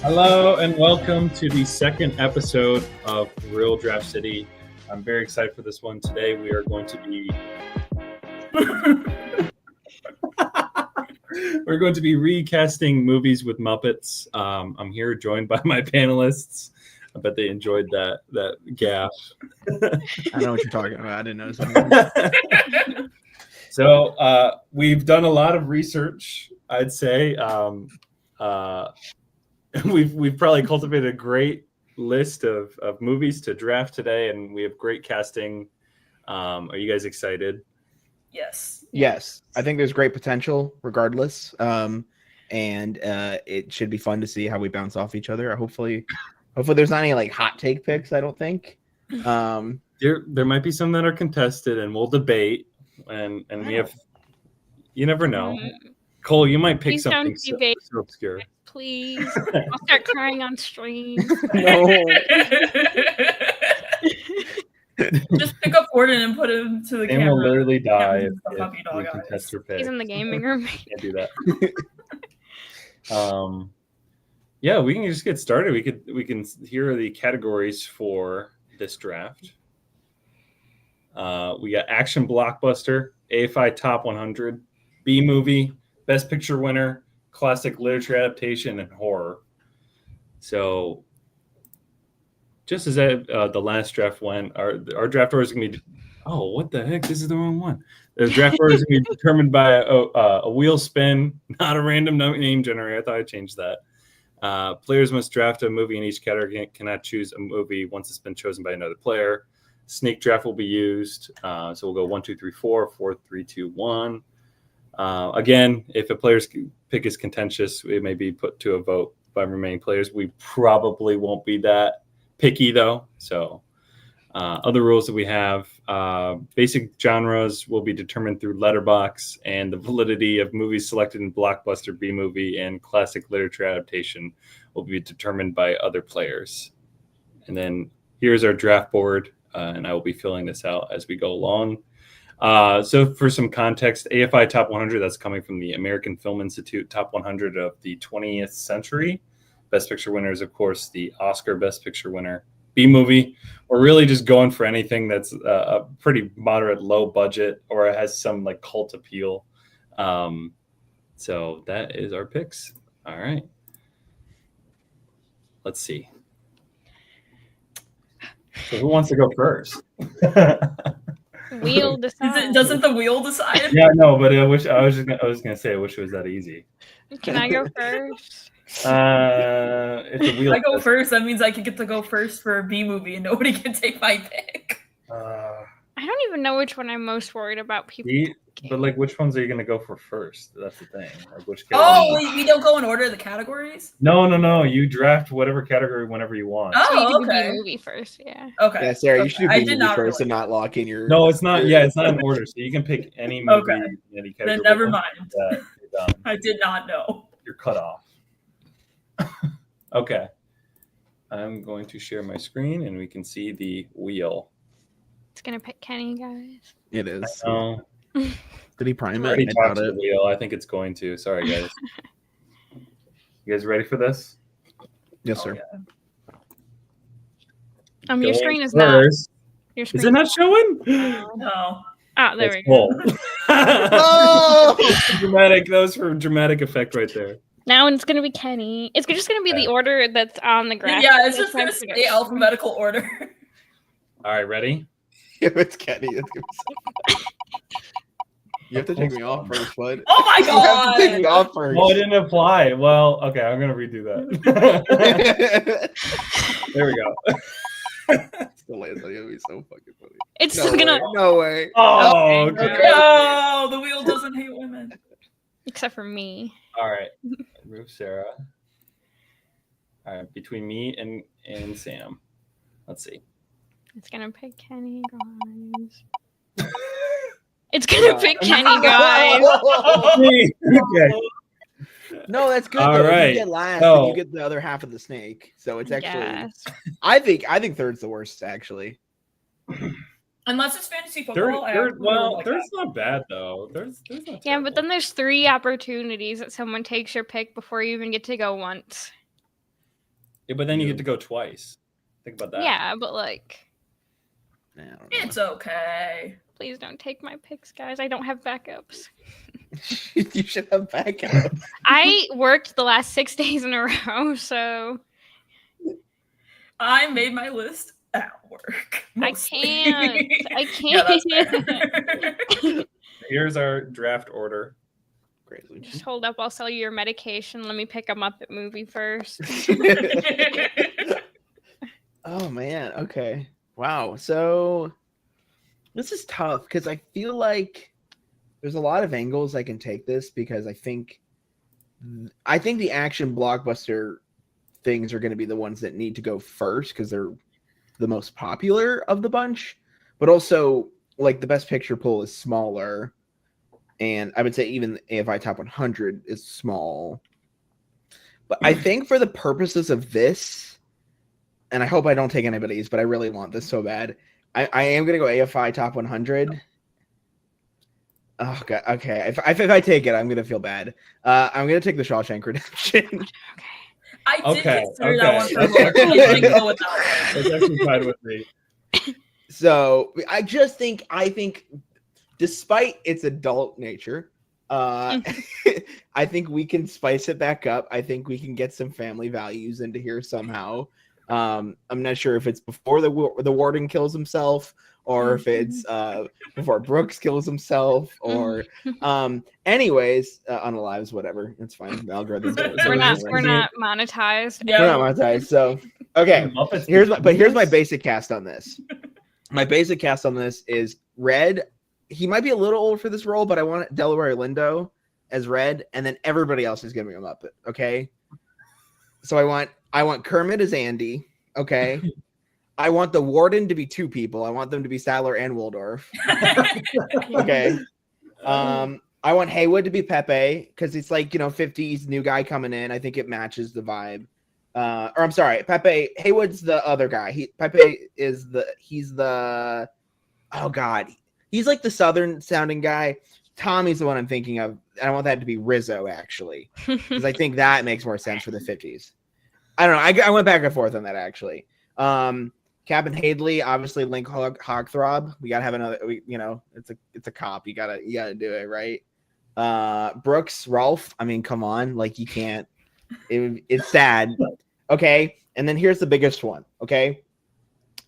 Hello and welcome to the second episode of Real Draft City. I'm very excited for this one. Today we are going to be we're going to be recasting movies with Muppets. I'm here joined by my panelists. I bet they enjoyed that gaffe. I know what you're talking about. I didn't know. So we've done a lot of research, I'd say. We've probably cultivated a great list of movies to draft today, and we have great casting. Are you guys excited? Yes. I think there's great potential regardless. And it should be fun to see how we bounce off each other. Hopefully there's not any like hot take picks, I don't think. There might be some that are contested, and we'll debate. And we have, you never know. Cole, you might pick Please something so obscure. Please. I'll start crying on stream. No. Just pick up Gordon and put him to the Sam camera. will literally die if puppy dog we contest your pick. He's in the gaming room. Can't do that. Yeah, we can just get started. We can here are the categories for this draft. We got action blockbuster, AFI top 100, B movie, best picture winner, classic literature adaptation, and horror. So just as the last draft went, our draft order is going to be, oh, what the heck? This is the wrong one. The draft order is going to be determined by a wheel spin, not a random name generator. I thought I changed that. Players must draft a movie in each category, cannot choose a movie once it's been chosen by another player. Snake draft will be used. So we'll go 1, 2, 3, 4, 4, 3, 2, 1. Again, if a player's pick is contentious, it may be put to a vote by remaining players. We probably won't be that picky, though. So other rules that we have, basic genres will be determined through letterbox, and the validity of movies selected in blockbuster, B movie, and classic literature adaptation will be determined by other players. And then here's our draft board, and I will be filling this out as we go along. So for some context, AFI Top 100, that's coming from the American Film Institute Top 100 of the 20th century. Best Picture winner is, of course, the Oscar Best Picture winner. B movie, we're really just going for anything that's a pretty moderate, low budget, or has some like cult appeal. So that is our picks. All right. Let's see. So who wants to go first? Wheel decide. Doesn't the wheel decide? Yeah, no, but I was gonna say I wish it was that easy. Can I go first? It's a wheel. I go first. That means I can get to go first for a B movie, and nobody can take my pick. I don't even know which one I'm most worried about. People. But like, which ones are you gonna go for first? That's the thing. Like, which we don't go in order of the categories? No. You draft whatever category whenever you want. So you Oh, can do okay. B movie first, yeah. Okay. Yeah, Sarah, you should do I B did movie not first and realize. not lock in your. No, it's not. Yeah, it's not in order. So you can pick any movie, Okay. any category. Then never mind. You're done. I did not know. You're cut off. Okay. I'm going to share my screen, and we can see the wheel. It's gonna pick Kenny, guys. It is. Oh, Did he prime I it? already I talked doubt to it. the wheel. I think it's going to. Sorry, guys. You guys ready for this? Yes, sir. Yeah. Your Going screen is not. first. Your screen. Is it not showing? No. Oh, there That's we go. cool. Oh! Dramatic. That was for a dramatic effect right there. Now it's gonna be Kenny. It's just gonna be the order that's on the graph. Yeah, it's just going to stay alphabetical order. All right, ready? If it's Kenny, it's gonna be so You have to take me off first, bud. Oh my You have to take god! me off first. Oh, it didn't apply. Well, okay, I'm gonna redo that. There we go. Still lands on you. It'd be so fucking funny. It's No still gonna, way. No way. Oh, Okay. okay. No, the wheel doesn't hate women. except for me. All right, remove Sarah. All right, between me and Sam. Let's see. It's gonna pick Kenny, guys. It's gonna pick Kenny, guys. Okay. No, that's good. All Though. If right. you get last, So- and you get the other half of the snake. So it's actually. Yes. I think third's the worst, actually. Unless it's fantasy football. Third's not bad though. There's not Yeah, terrible. but then there's 3 opportunities that someone takes your pick before you even get to go once. Yeah, but then you get to go twice. Think about that. Yeah, but like, I don't know. It's okay. please don't take my picks, guys. I don't have backups. You should have backup. I worked the last 6 days in a row, so I made my list at work. Mostly. I Yeah, that's can't. fair. Here's our draft order. Great. Just hold up. I'll sell you your medication. Let me pick a Muppet movie first. Oh man. Okay. Wow. So this is tough because I feel like there's a lot of angles I can take this because I think the action blockbuster things are going to be the ones that need to go first because they're the most popular of the bunch, but also like the best picture pool is smaller, and I would say even the AFI top 100 is small. But I think for the purposes of this, and I hope I don't take anybody's, but I really want this so bad, I am going to go AFI top 100. Oh god. Okay. If I take it, I'm gonna feel bad. I'm gonna take the Shawshank Redemption. I did Okay, consider that one for okay. Lord, but I didn't go with that one. That's actually fine with me. So I think despite its adult nature, I think we can spice it back up. I think we can get some family values into here somehow. I'm not sure if it's before the warden kills himself or if it's before Brooks kills himself or anyways, unalives, whatever. It's fine. The algorithm. We're not monetized. Yeah. We're not monetized. So okay. Muppets Here's my basic cast on this. My basic cast on this is Red. He might be a little old for this role, but I want Delaware Lindo as Red, and then everybody else is gonna be a Muppet. Okay. So I want Kermit as Andy. Okay. I want the warden to be two people. I want them to be Sadler and Waldorf. Okay. I want Haywood to be Pepe because it's like, 50s new guy coming in. I think it matches the vibe. Or I'm sorry, Pepe. Haywood's the other guy. Pepe is he's the oh god, he's like the southern sounding guy. Tommy's the one I'm thinking of. I want that to be Rizzo actually because I think that makes more sense for the 50s. I don't know. I went back and forth on that actually. Captain Hadley, obviously Link Hogthrob. We gotta have another. It's a cop. You gotta do it right. Brooks, Rolf. I mean, come on, like you can't. It's sad. Okay, and then here's the biggest one. Okay,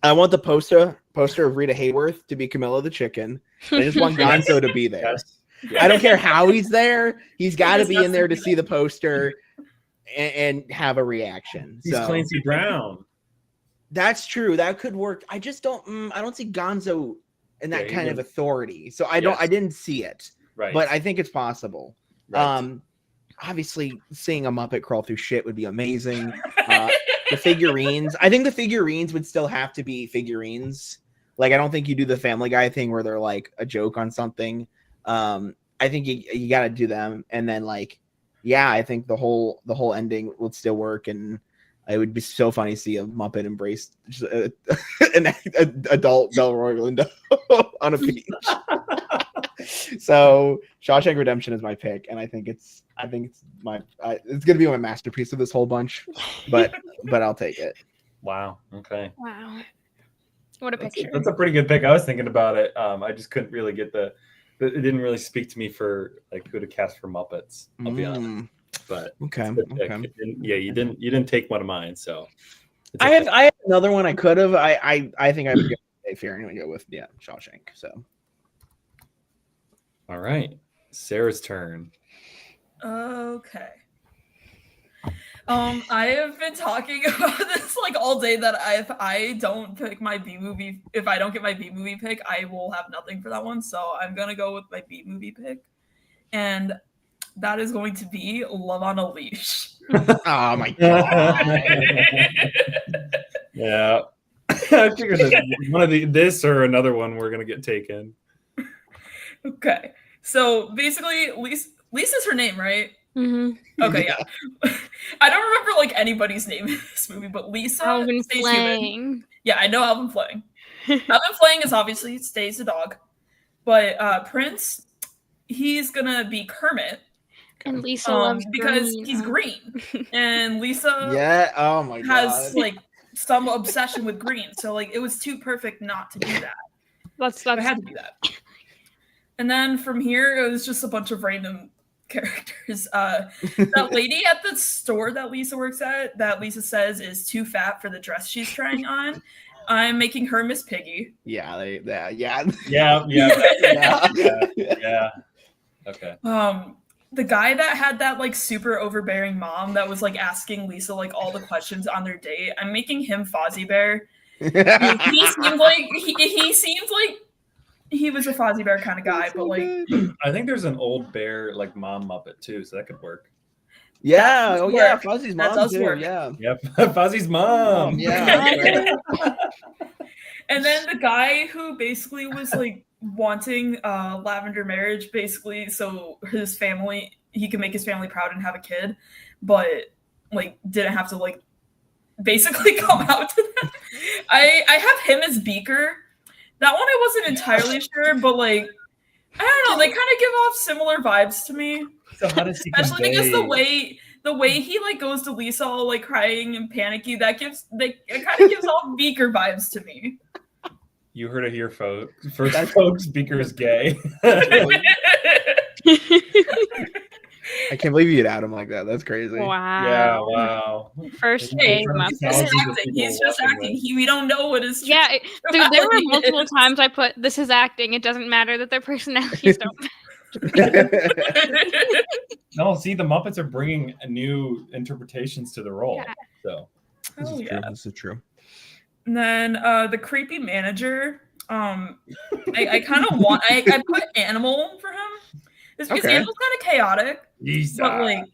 I want the poster of Rita Hayworth to be Camilla the chicken. I just want Gonzo to be there. Yes. I don't care how he's there. He's got to be in there to see the poster and have a reaction. He's Clancy Brown. That's true. That could work. I just don't. I don't see Gonzo in that kind of authority. So I don't. I didn't see it. Right. But I think it's possible. Right. Obviously, seeing a Muppet crawl through shit would be amazing. The figurines. I think the figurines would still have to be figurines. Like I don't think you do the Family Guy thing where they're like a joke on something. I think you got to do them, and then I think the whole ending would still work and. It would be so funny to see a Muppet embrace an adult Delroy Lindo on a beach. So Shawshank Redemption is my pick, and I think it's gonna be my masterpiece of this whole bunch. But I'll take it. Wow. Okay. Wow. What a picture. That's a pretty good pick. I was thinking about it. I just couldn't really get it didn't really speak to me for who to cast for Muppets. I'll be honest. But okay. You didn't take one of mine, so I have another one I could have. I think I would go safe here and go with Shawshank. So all right, Sarah's turn. Okay. I have been talking about this all day that if I don't get my B movie pick, I will have nothing for that one. So I'm gonna go with my B movie pick, and that is going to be Love on a Leash. Oh my god! Yeah, I figured that one of this or another one we're gonna get taken. Okay, so basically, Lisa's her name, right? Mm-hmm. Okay, yeah. I don't remember anybody's name in this movie, but Lisa Alvin stays Flang. human. Yeah, I know Alvin Flang. Alvin Flang is obviously stays a dog, but Prince, he's gonna be Kermit. And Lisa loves because green. he's green, and Lisa Yeah. Oh my has god. like some obsession with green. So like it was too perfect not to do that. That's I had to do that. And then from here, it was just a bunch of random characters. That lady at the store that Lisa works at, that Lisa says is too fat for the dress she's trying on. I'm making her Miss Piggy. Yeah. Yeah. Yeah. Okay. The guy that had that like super overbearing mom that was like asking Lisa like all the questions on their date. I'm making him Fozzie Bear. He seemed like he seemed like he was a Fozzie Bear kind of guy, but like I think there's an old bear like mom Muppet too, so that could work. Yeah. does Oh yeah. work. Fozzie's That mom does too. work. Yeah. Yep. Fozzie's mom. Yeah. And then the guy who basically was like wanting lavender marriage, basically, so his family, he could make his family proud and have a kid, but like didn't have to like basically come out to them. I have him as Beaker. That one I wasn't entirely sure, but like I don't know, they kind of give off similar vibes to me. So how does he Especially because convey- the way he like goes to Lisa all like crying and panicky, it kind of gives off Beaker vibes to me. You heard it here, folks. First, folks, Beaker is gay. I can't believe you'd add him like that. That's crazy. Wow. Yeah, wow. First Hey, day He's Muppets. acting. He's just acting. We don't know what his Yeah, dude, there were personality multiple is. times I put this is acting. It doesn't matter that their personalities don't. No, see, the Muppets are bringing new interpretations to the role. Yeah. So This Oh, is yeah. true. This is true. And then the creepy manager. I kind of want. I put animal for him. It's because Okay. animal's kind of chaotic, Lisa. but like,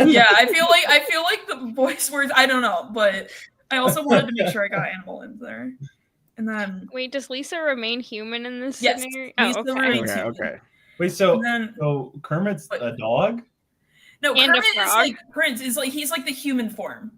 yeah, I feel like the voice words. I don't know, but I also wanted to make sure I got animal in there. And then Wait, does Lisa remain human in this Yes, scenario? Lisa Oh, okay. remains- Okay. Okay. Wait, so and then Kermit's What? a dog? no, And a Kermit is frog. like Prince is like he's like the human form.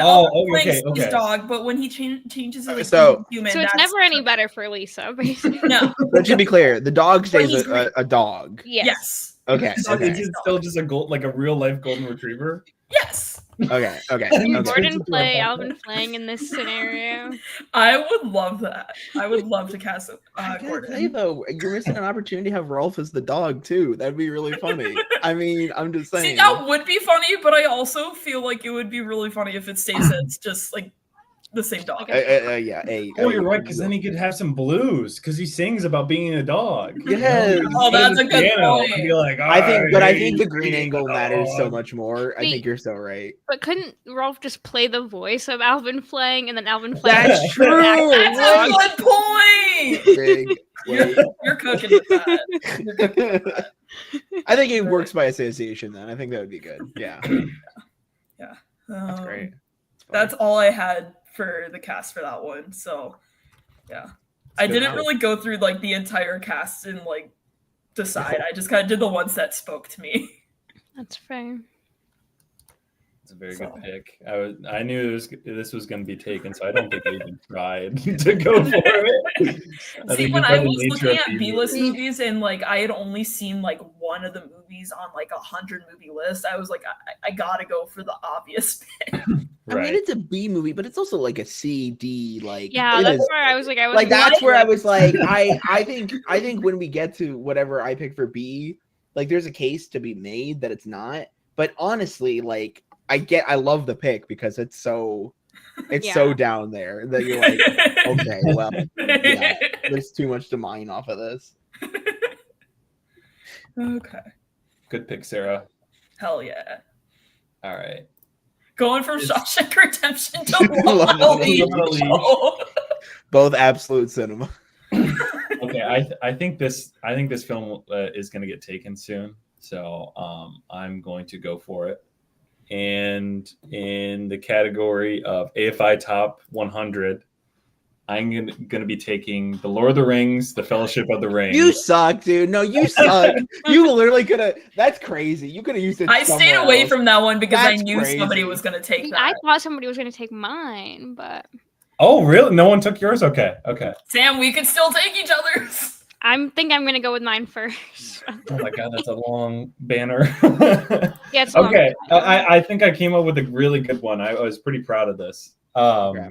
Oh, Frank's okay. his dog, but when he changes it like So- human, So it's that's never any better for Lisa, basically. No. But to be clear, the dog But stays he's great. a dog. Yes. Yes. Okay. So Okay. is it still just a like a real life golden retriever? Yes. Okay. Okay. And Okay. Gordon into a play puppet. Alvin Flang in this scenario. I would love that. I would love to cast I gotta Gordon. say though, you're missing an opportunity to have Rolf as the dog too. That'd be really funny. I mean, I'm just saying. See, that would be funny, but I also feel like it would be really funny if it stays it's just like the same dog. Yeah. Oh, you're right, because then he could have some blues because he sings about being a dog. Yes. Oh, that's a good Piano, point. and be like, I think hate the green being angle a matters so dog. much more. I Wait. think you're so right. But couldn't Rolf just play the voice of Alvin Flang and then Alvin Flang? That's just true. act That's like a good point. Big. Wait. You're cooking with that. You're cooking with that. I think it works by association. Then I think that would be good. Yeah, that's great. It's funny. That's all I had for the cast for that one. So, yeah, I good didn't help. really go through like the entire cast and like decide. I just kind of did the ones that spoke to me. That's fair. It's a very So. good pick. I knew this was going to be taken, so I don't think I even tried to go for it. See, when I was looking at B-list movies and like I had only seen like one of the movies on like 100 movie list, I was like, I gotta go for the obvious pick. I mean, it's a B movie, but it's also like a C, D. Like, Yeah, it that's is- where I was like, I was like that's what? where I was like, I think when we get to whatever I pick for B, like there's a case to be made that it's not. But honestly, like I love the pick because it's so Yeah. down there that you're like, okay, well, yeah, there's too much to mine off of this. Okay. Good pick, Sarah. Hell yeah. All right. Going from Shawshank Redemption to Love Love League. League. Both absolute cinema. Okay, I think this film is going to get taken soon, so I'm going to go for it. And in the category of AFI Top 100, I'm going to be taking The Lord of the Rings, The Fellowship of the Ring. You suck, dude. No, you suck. You literally could have. That's crazy. You could have used it. I stayed somewhere away else. from that one because That's I knew somebody crazy. was going to take I that. thought somebody was going to take mine, but Oh, really? No one took yours? Okay. Sam, we could still take each other's. think I'm gonna go with mine first. Oh my god, that's a long banner. Yeah, it's a long Okay, title. I think I came up with a really good one. I was pretty proud of this. Okay.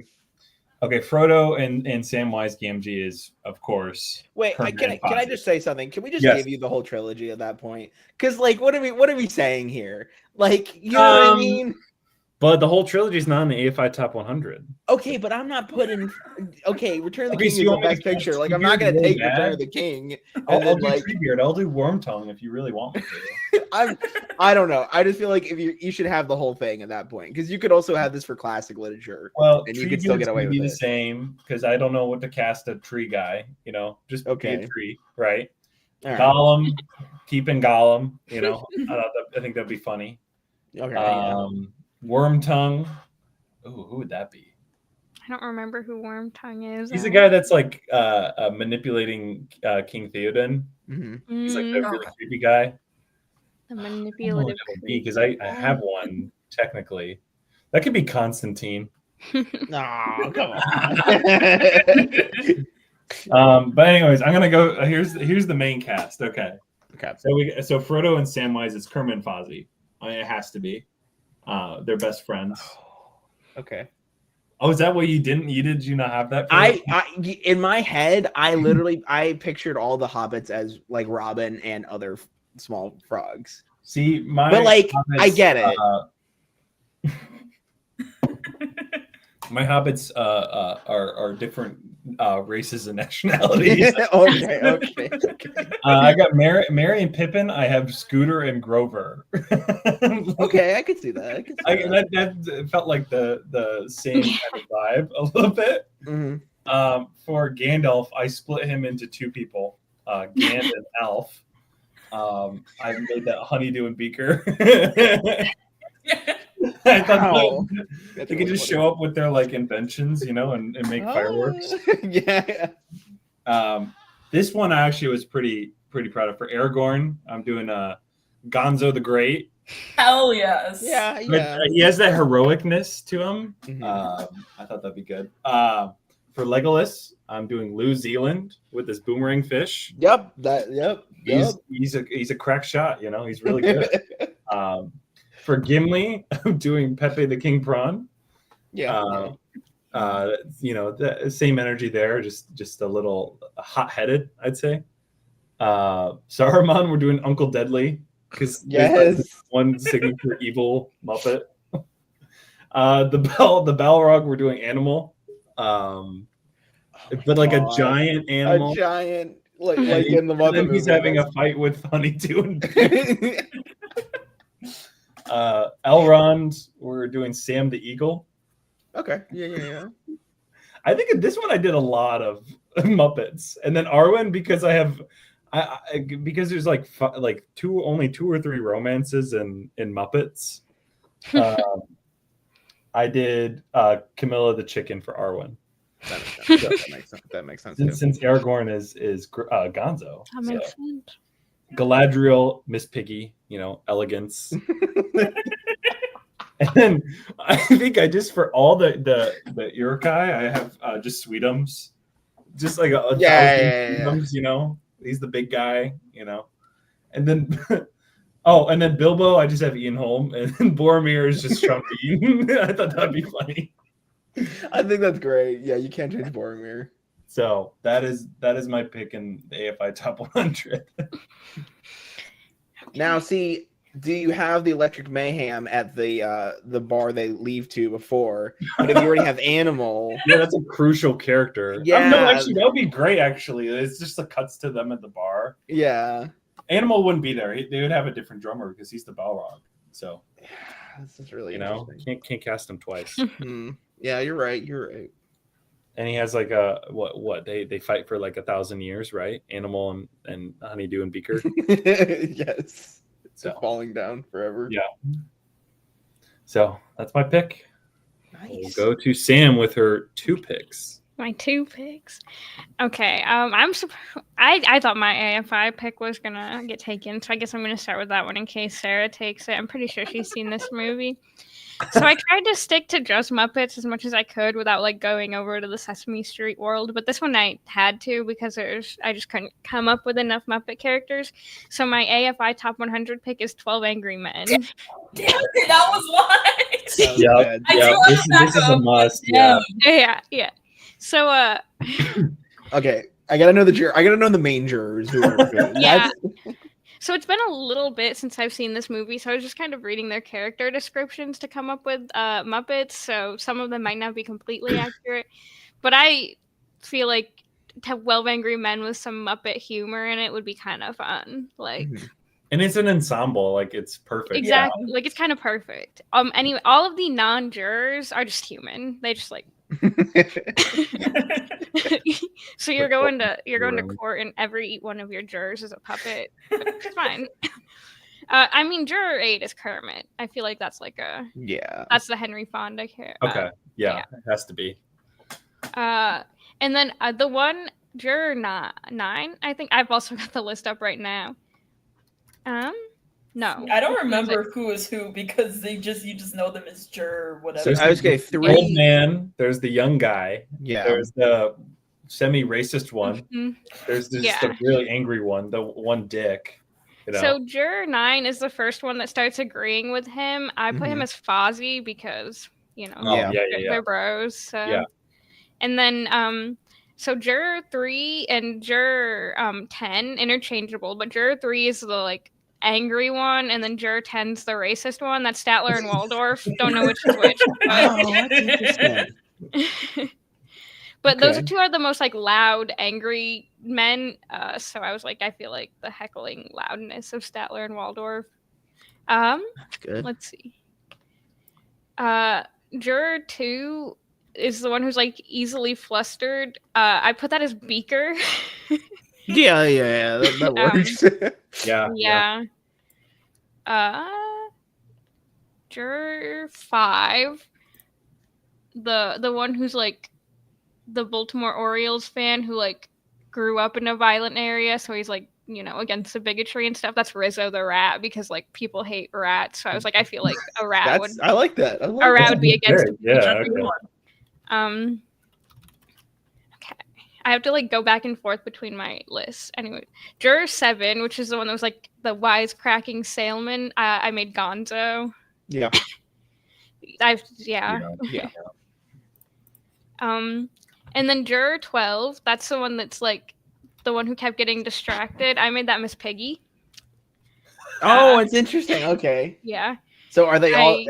Okay, Frodo and Samwise Gamgee is, of course. Wait, Kermit can and I Fozzie. just say something? Can we just Yes. give you the whole trilogy at that point? Because like, what are we saying here? Like, you know what I mean? But the whole trilogy is not in the AFI Top 100. Okay, but I'm not putting. Okay, Return of the Okay, King so is you the want me to best cast picture. Like, I'm not Treebeard gonna really take Return bad? of the King and I'll then do like Treebeard. I'll do Wormtongue if you really want me to. I don't know. I just feel like if you should have the whole thing at that point because you could also have this for classic literature. Well, And you could still get away with be the it. same because I don't know what to cast a tree guy. You know, just be Okay. a tree, right? All right. Gollum, keeping Gollum. You know, I think that'd be funny. Okay. Yeah. Wormtongue. Ooh, who would that be? I don't remember who Wormtongue is. He's the guy that's like manipulating King Theoden. Mm-hmm. He's like the Mm, really creepy guy. the manipulative. Because I have one technically. That could be Constantine. No, come on. But anyways, I'm gonna go. Here's the main cast. Okay. Okay. So Frodo and Samwise is Kermit and Fozzie. I mean, it has to be. They're best friends. Okay. Oh, is that what you didn't? Did you not have that? I in my head, I pictured all the hobbits as like Robin and other small frogs. See, But like, I get it. My hobbits are different races and nationalities. Okay. I got Mary and Pippin. I have Scooter and Grover. Okay, I could see that. That felt like the same kind of vibe a little bit. Mm-hmm. For Gandalf, I split him into two people, Gand and Alf. I made that Honeydew and Beaker. I thought they could just show up with their like inventions, you know, and make fireworks. Yeah. This one I actually was pretty proud of. For Aragorn, I'm doing Gonzo the Great. Hell yes. Yeah. But, he has that heroicness to him. Mhm. I thought that'd be good. For Legolas, I'm doing New Zealand with this boomerang fish. Yep. He's a crack shot, you know. He's really good. For Gimli, I'm doing Pepe the King Prawn. Yeah. You know, the same energy there, just a little hot-headed, I'd say. Saruman, we're doing Uncle Deadly because Yes. one signature evil Muppet. The Balrog, we're doing Animal, but like a giant animal. A giant, like in the Muppet then he's movie, having a fight with Honeydew and Elrond, we're doing Sam the Eagle. Okay. Yeah. I think in this one I did a lot of Muppets, and then Arwen because because there's like only two or three romances in Muppets. I did Camilla the chicken for Arwen. That makes sense. Since Aragorn is Gonzo. That makes sense. Galadriel, Miss Piggy, you know, elegance. And then I think I just for all the Urukai, I have just Sweetums, just like a thousand Sweetums, you know. He's the big guy, you know. And then and then Bilbo, I just have Ian Holm, and then Boromir is just Trump Ian. I thought that'd be funny. I think that's great. Yeah, you can't change Boromir. So that is my pick in the AFI Top 100. Now, see, do you have the Electric Mayhem at the bar they leave to before? But if you already have Animal, yeah, that's a crucial character. Yeah, no, actually, that would be great. Actually, it's just the cuts to them at the bar. Yeah, Animal wouldn't be there. They would have a different drummer because he's the Balrog. So this is really can't cast him twice. Yeah, you're right. And he has like a what they fight for like 1,000 years, right? Animal and Honeydew and Beaker. Yes. So falling down forever. Yeah. So that's my pick. Nice. We'll go to Sam with her 2 picks. My 2 picks. Okay. I thought my AFI pick was gonna get taken, so I guess I'm gonna start with that one in case Sarah takes it. I'm pretty sure she's seen this movie. So I tried to stick to just Muppets as much as I could without like going over to the Sesame Street world, but this one I had to because I just couldn't come up with enough Muppet characters. So my AFI top 100 pick is 12 Angry Men. Damn it, that was why. That was Yeah, good. I yeah. do This have is a backup, must. damn. Yeah. Yeah. So Okay, I gotta know the main jurors who are good. Yeah. So it's been a little bit since I've seen this movie, so I was just kind of reading their character descriptions to come up with Muppets. So some of them might not be completely accurate, but I feel like 12 Angry Men with some Muppet humor in it would be kind of fun. Like, And it's an ensemble. Like it's perfect. exactly, like it's kind of perfect. Anyway, all of the non-jurors are just human. They just like. So you're going to court, and every one of your jurors is a puppet. It's fine. I mean, juror 8 is Kermit. I feel like that's like that's the Henry Fonda character. Okay. Yeah, it has to be. And then the one juror 9, I think I've also got the list up right now. No, I don't remember who is who because you just know them as juror whatever. So I was gonna 3 old man. There's the young guy. Yeah. There's the semi-racist one. Mm-hmm. There's just the really angry one. The one dick. You know? So juror 9 is the first one that starts agreeing with him. I put him as Fozzie because they're bros. So. Yeah. And then so juror 3 and juror 10 interchangeable, but juror 3 is the like angry one, and then juror 10's the racist one. That's Statler and Waldorf. Don't know which is which. Oh, that's interesting. But those two are the most like loud, angry men. So I was like, I feel like the heckling loudness of Statler and Waldorf. That's good. Let's see. Juror 2 is the one who's like easily flustered. I put that as Beaker. Yeah, that works. Yeah. Juror 5, the one who's like the Baltimore Orioles fan who like grew up in a violent area, so he's like, against the bigotry and stuff. That's Rizzo the rat because like people hate rats. So I was like, I feel like a rat would. I like that. A rat would be against. Okay. Okay. I have to like go back and forth between my lists. Anyway, juror 7, which is the one that was like the wisecracking salesman. I made Gonzo. Yeah. Yeah. And then juror 12, that's the one that's like the one who kept getting distracted. I made that Miss Piggy. Oh, it's interesting. Okay. Yeah. So are they all?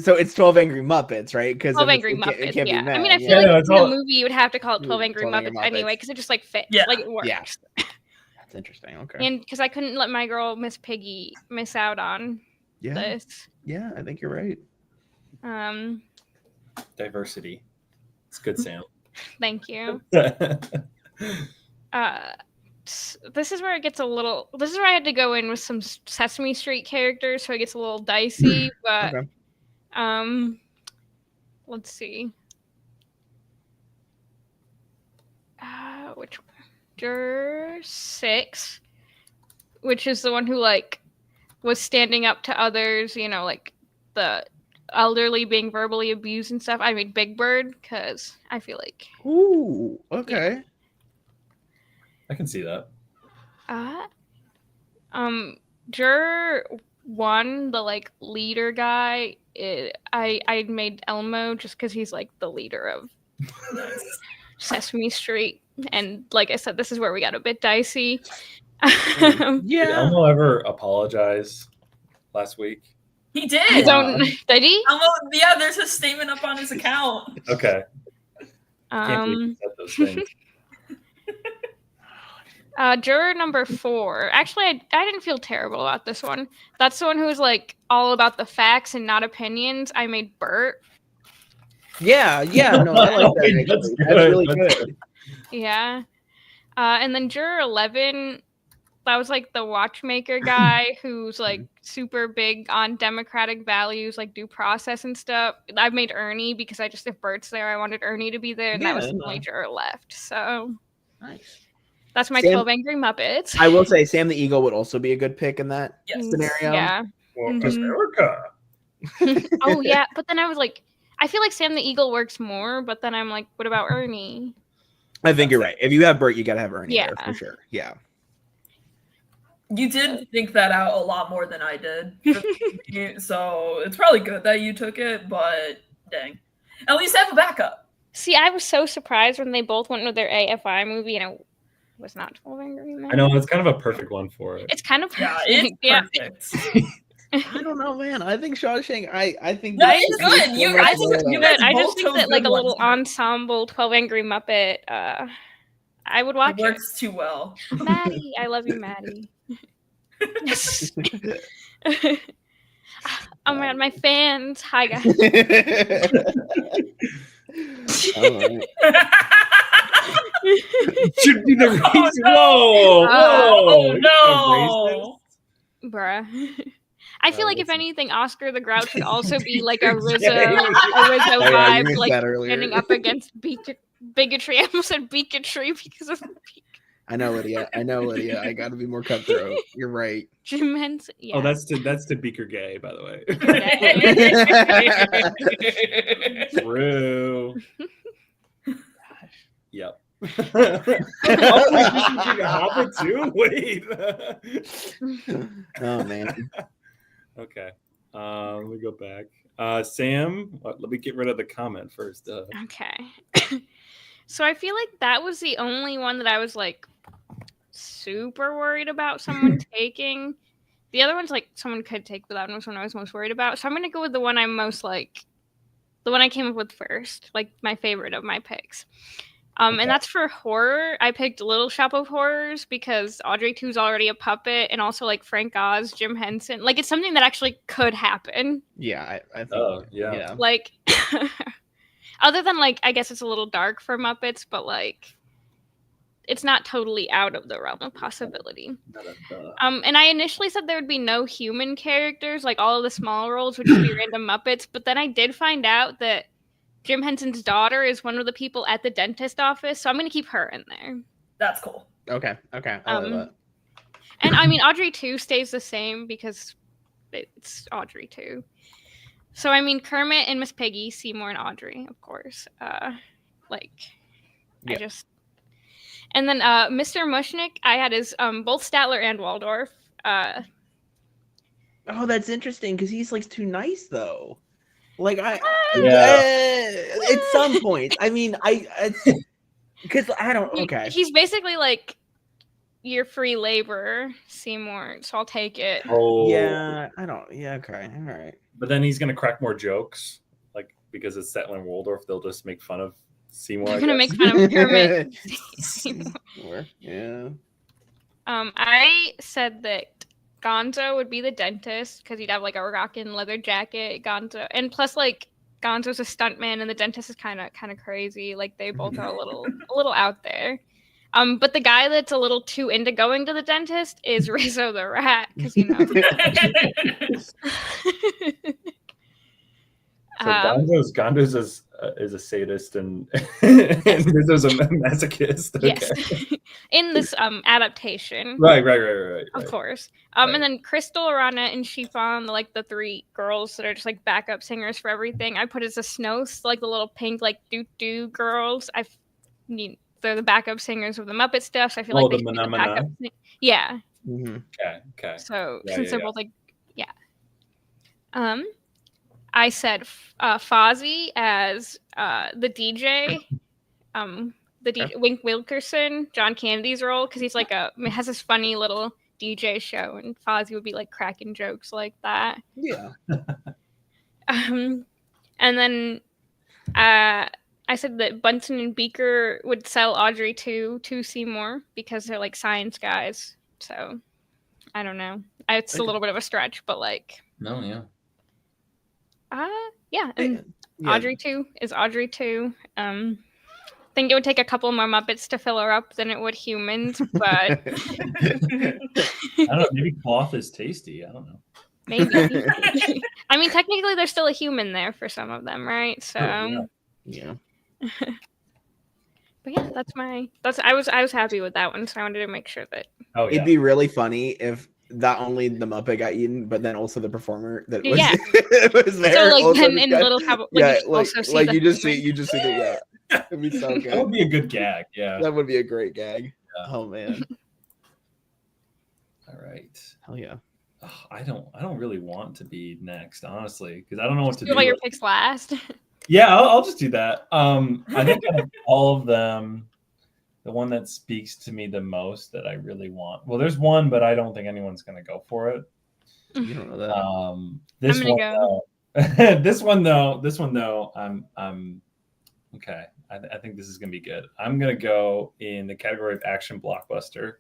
So it's 12 Angry Muppets, right? Because 12 Angry Muppets. It can't be men. I mean, I feel like in the movie you would have to call it 12 Angry 12 Angry Muppets anyway, because it just like fits. Yeah. Like it works. Yeah. That's interesting. Okay. And because I couldn't let my girl Miss Piggy miss out on this. Yeah, I think you're right. Diversity. It's good, Sam. Thank you. This is where it gets a little. This is where I had to go in with some Sesame Street characters, so it gets a little dicey. But let's see. Which one? Juror 6, which is the one who like was standing up to others. Like the elderly being verbally abused and stuff. I made Big Bird because I feel like. Ooh. Okay. Yeah. I can see that. Juror 1, the like leader guy, I made Elmo just because he's like the leader of Sesame Street, and like I said, this is where we got a bit dicey. Did Elmo ever apologize last week? He did. Did he? Elmo, there's a statement up on his account. Okay. Can't believe he said those things. Juror number 4. Actually, I didn't feel terrible about this one. That's the one who was like all about the facts and not opinions. I made Bert. Yeah. No, I like that. That's really good. Yeah. And then juror 11, that was like the watchmaker guy who's like super big on democratic values, like due process and stuff. I made Ernie because if Bert's there, I wanted Ernie to be there, and that was the only juror left. So nice. That's my 12 Angry Muppets. I will say Sam the Eagle would also be a good pick in that scenario. Yeah. Well, America. Oh yeah, but then I was like, I feel like Sam the Eagle works more, but then I'm like, what about Ernie? I think you're right. If you have Bert, you gotta have Ernie Yeah. there for sure. Yeah. You did think that out a lot more than I did. So it's probably good that you took it, but dang. At least have a backup. See, I was so surprised when they both went with their AFI movie, and it was not 12 Angry Men. I know it's kind of a perfect one for it. It's kind of Yeah, perfect. it's perfect. I don't know, man. I think Shawshank. I think Yeah, this it's is good. so You- much I think better you than- guys But I both just think chose that like good a little ones. ensemble 12 Angry Muppet, I would watch It works too well. it. Maddie, I love you, Maddie. Yes. Oh my god, my fans. Hi guys. All right. Should be the Oh, reason. no. Whoa, Oh, whoa! no. Bruh. I feel like if listen. anything, Oscar the Grouch should also be like a Bigger Rizzo, gay. Rizzo Oh, yeah, you vibe, missed like that earlier. standing up against bigotry. I almost said bigotry because of I know, Lydia. I gotta be more cutthroat. You're right. Jim Henson. Yeah. Oh, that's to Beaker Gay, by the way. True. Yep. Oh, wait, you can do Hobbit too? Wait. Oh man. Okay. Let me go back. Sam, let me get rid of the comment first. Okay. So I feel like that was the only one that I was like super worried about someone taking. The other one's like someone could take, but that one was one I was most worried about. So I'm gonna go with the one I'm most like, the one I came up with first, like my favorite of my picks. Okay. And that's for horror. I picked Little Shop of Horrors because Audrey 2's already a puppet, and also like Frank Oz, Jim Henson. Like it's something that actually could happen. Yeah, I think. Oh, yeah. Like, other than like, I guess it's a little dark for Muppets, but like, it's not totally out of the realm of possibility. And I initially said there would be no human characters, like all of the small roles would just be random Muppets. But then I did find out that Jim Henson's daughter is one of the people at the dentist office, so I'm going to keep her in there. That's cool. Okay. I love that. And I mean, Audrey 2 stays the same because it's Audrey 2. So I mean, Kermit and Miss Piggy, Seymour and Audrey, of course. Yep. And then Mr. Mushnick, I had his both Statler and Waldorf. Oh, that's interesting because he's like too nice though. Like at some point. I mean, because I don't. Okay. He's basically like your free labor, Seymour. So I'll take it. Oh, Yeah, I don't. Yeah. Okay. All right. But then he's gonna crack more jokes, like because it's Statler and Waldorf. They'll just make fun of Seymour. I'm I gonna guess. make fun of Kermit. Or, yeah. I said that Gonzo would be the dentist because he'd have like a rockin' leather jacket. Gonzo, and plus like Gonzo's a stuntman, and the dentist is kind of crazy. Like they both are a little out there. But the guy that's a little too into going to the dentist is Rizzo the Rat because you know. So Gonzo's is a sadist and Rizzo's a masochist. Okay. Yes, in this adaptation. Right. Of course. And then Crystal, Rana, and Chiffon, like the three girls that are just like backup singers for everything. I put as a snow, like the little pink like doo girls. They're the backup singers of the Muppet stuff. So I feel like they should be the backup. Yeah. Mm-hmm. Okay. So Yeah, since they're yeah. both like, yeah. I said Fozzie as the DJ. The DJ, Wink Wilkerson, John Candy's role, because he's like has this funny little DJ show, and Fozzie would be like cracking jokes like that. Yeah. And then I said that Bunsen and Beaker would sell Audrey to Seymour because they're like science guys. So I don't know. It's a little bit of a stretch, but like. No, yeah. Yeah. And Audrey 2 is Audrey 2. I think it would take a couple more Muppets to fill her up than it would humans, but I don't know. Maybe cloth is tasty. I don't know. maybe. I mean, technically, there's still a human there for some of them, right? So, Yeah. But yeah, I was happy with that one, so I wanted to make sure that. Oh yeah. It'd be really funny if not only the Muppet got eaten, but then also the performer that was, Yeah. was there. So like also then just in got- Little Cowboy, yeah, you also see like the you just human. see the It'd be so That good. would be a good gag. Yeah. That would be a great gag. Yeah. Oh man, All right. hell yeah. Ugh, I don't really want to be next, honestly, because I don't know what to Do do. all your with- picks last. Yeah, I'll just do that. I think out of all of them, the one that speaks to me the most that I really want. Well, there's one, but I don't think anyone's gonna go for it. You don't know that. This I'm gonna one, go. this one though, I'm okay. I think this is gonna be good. I'm gonna go in the category of action blockbuster.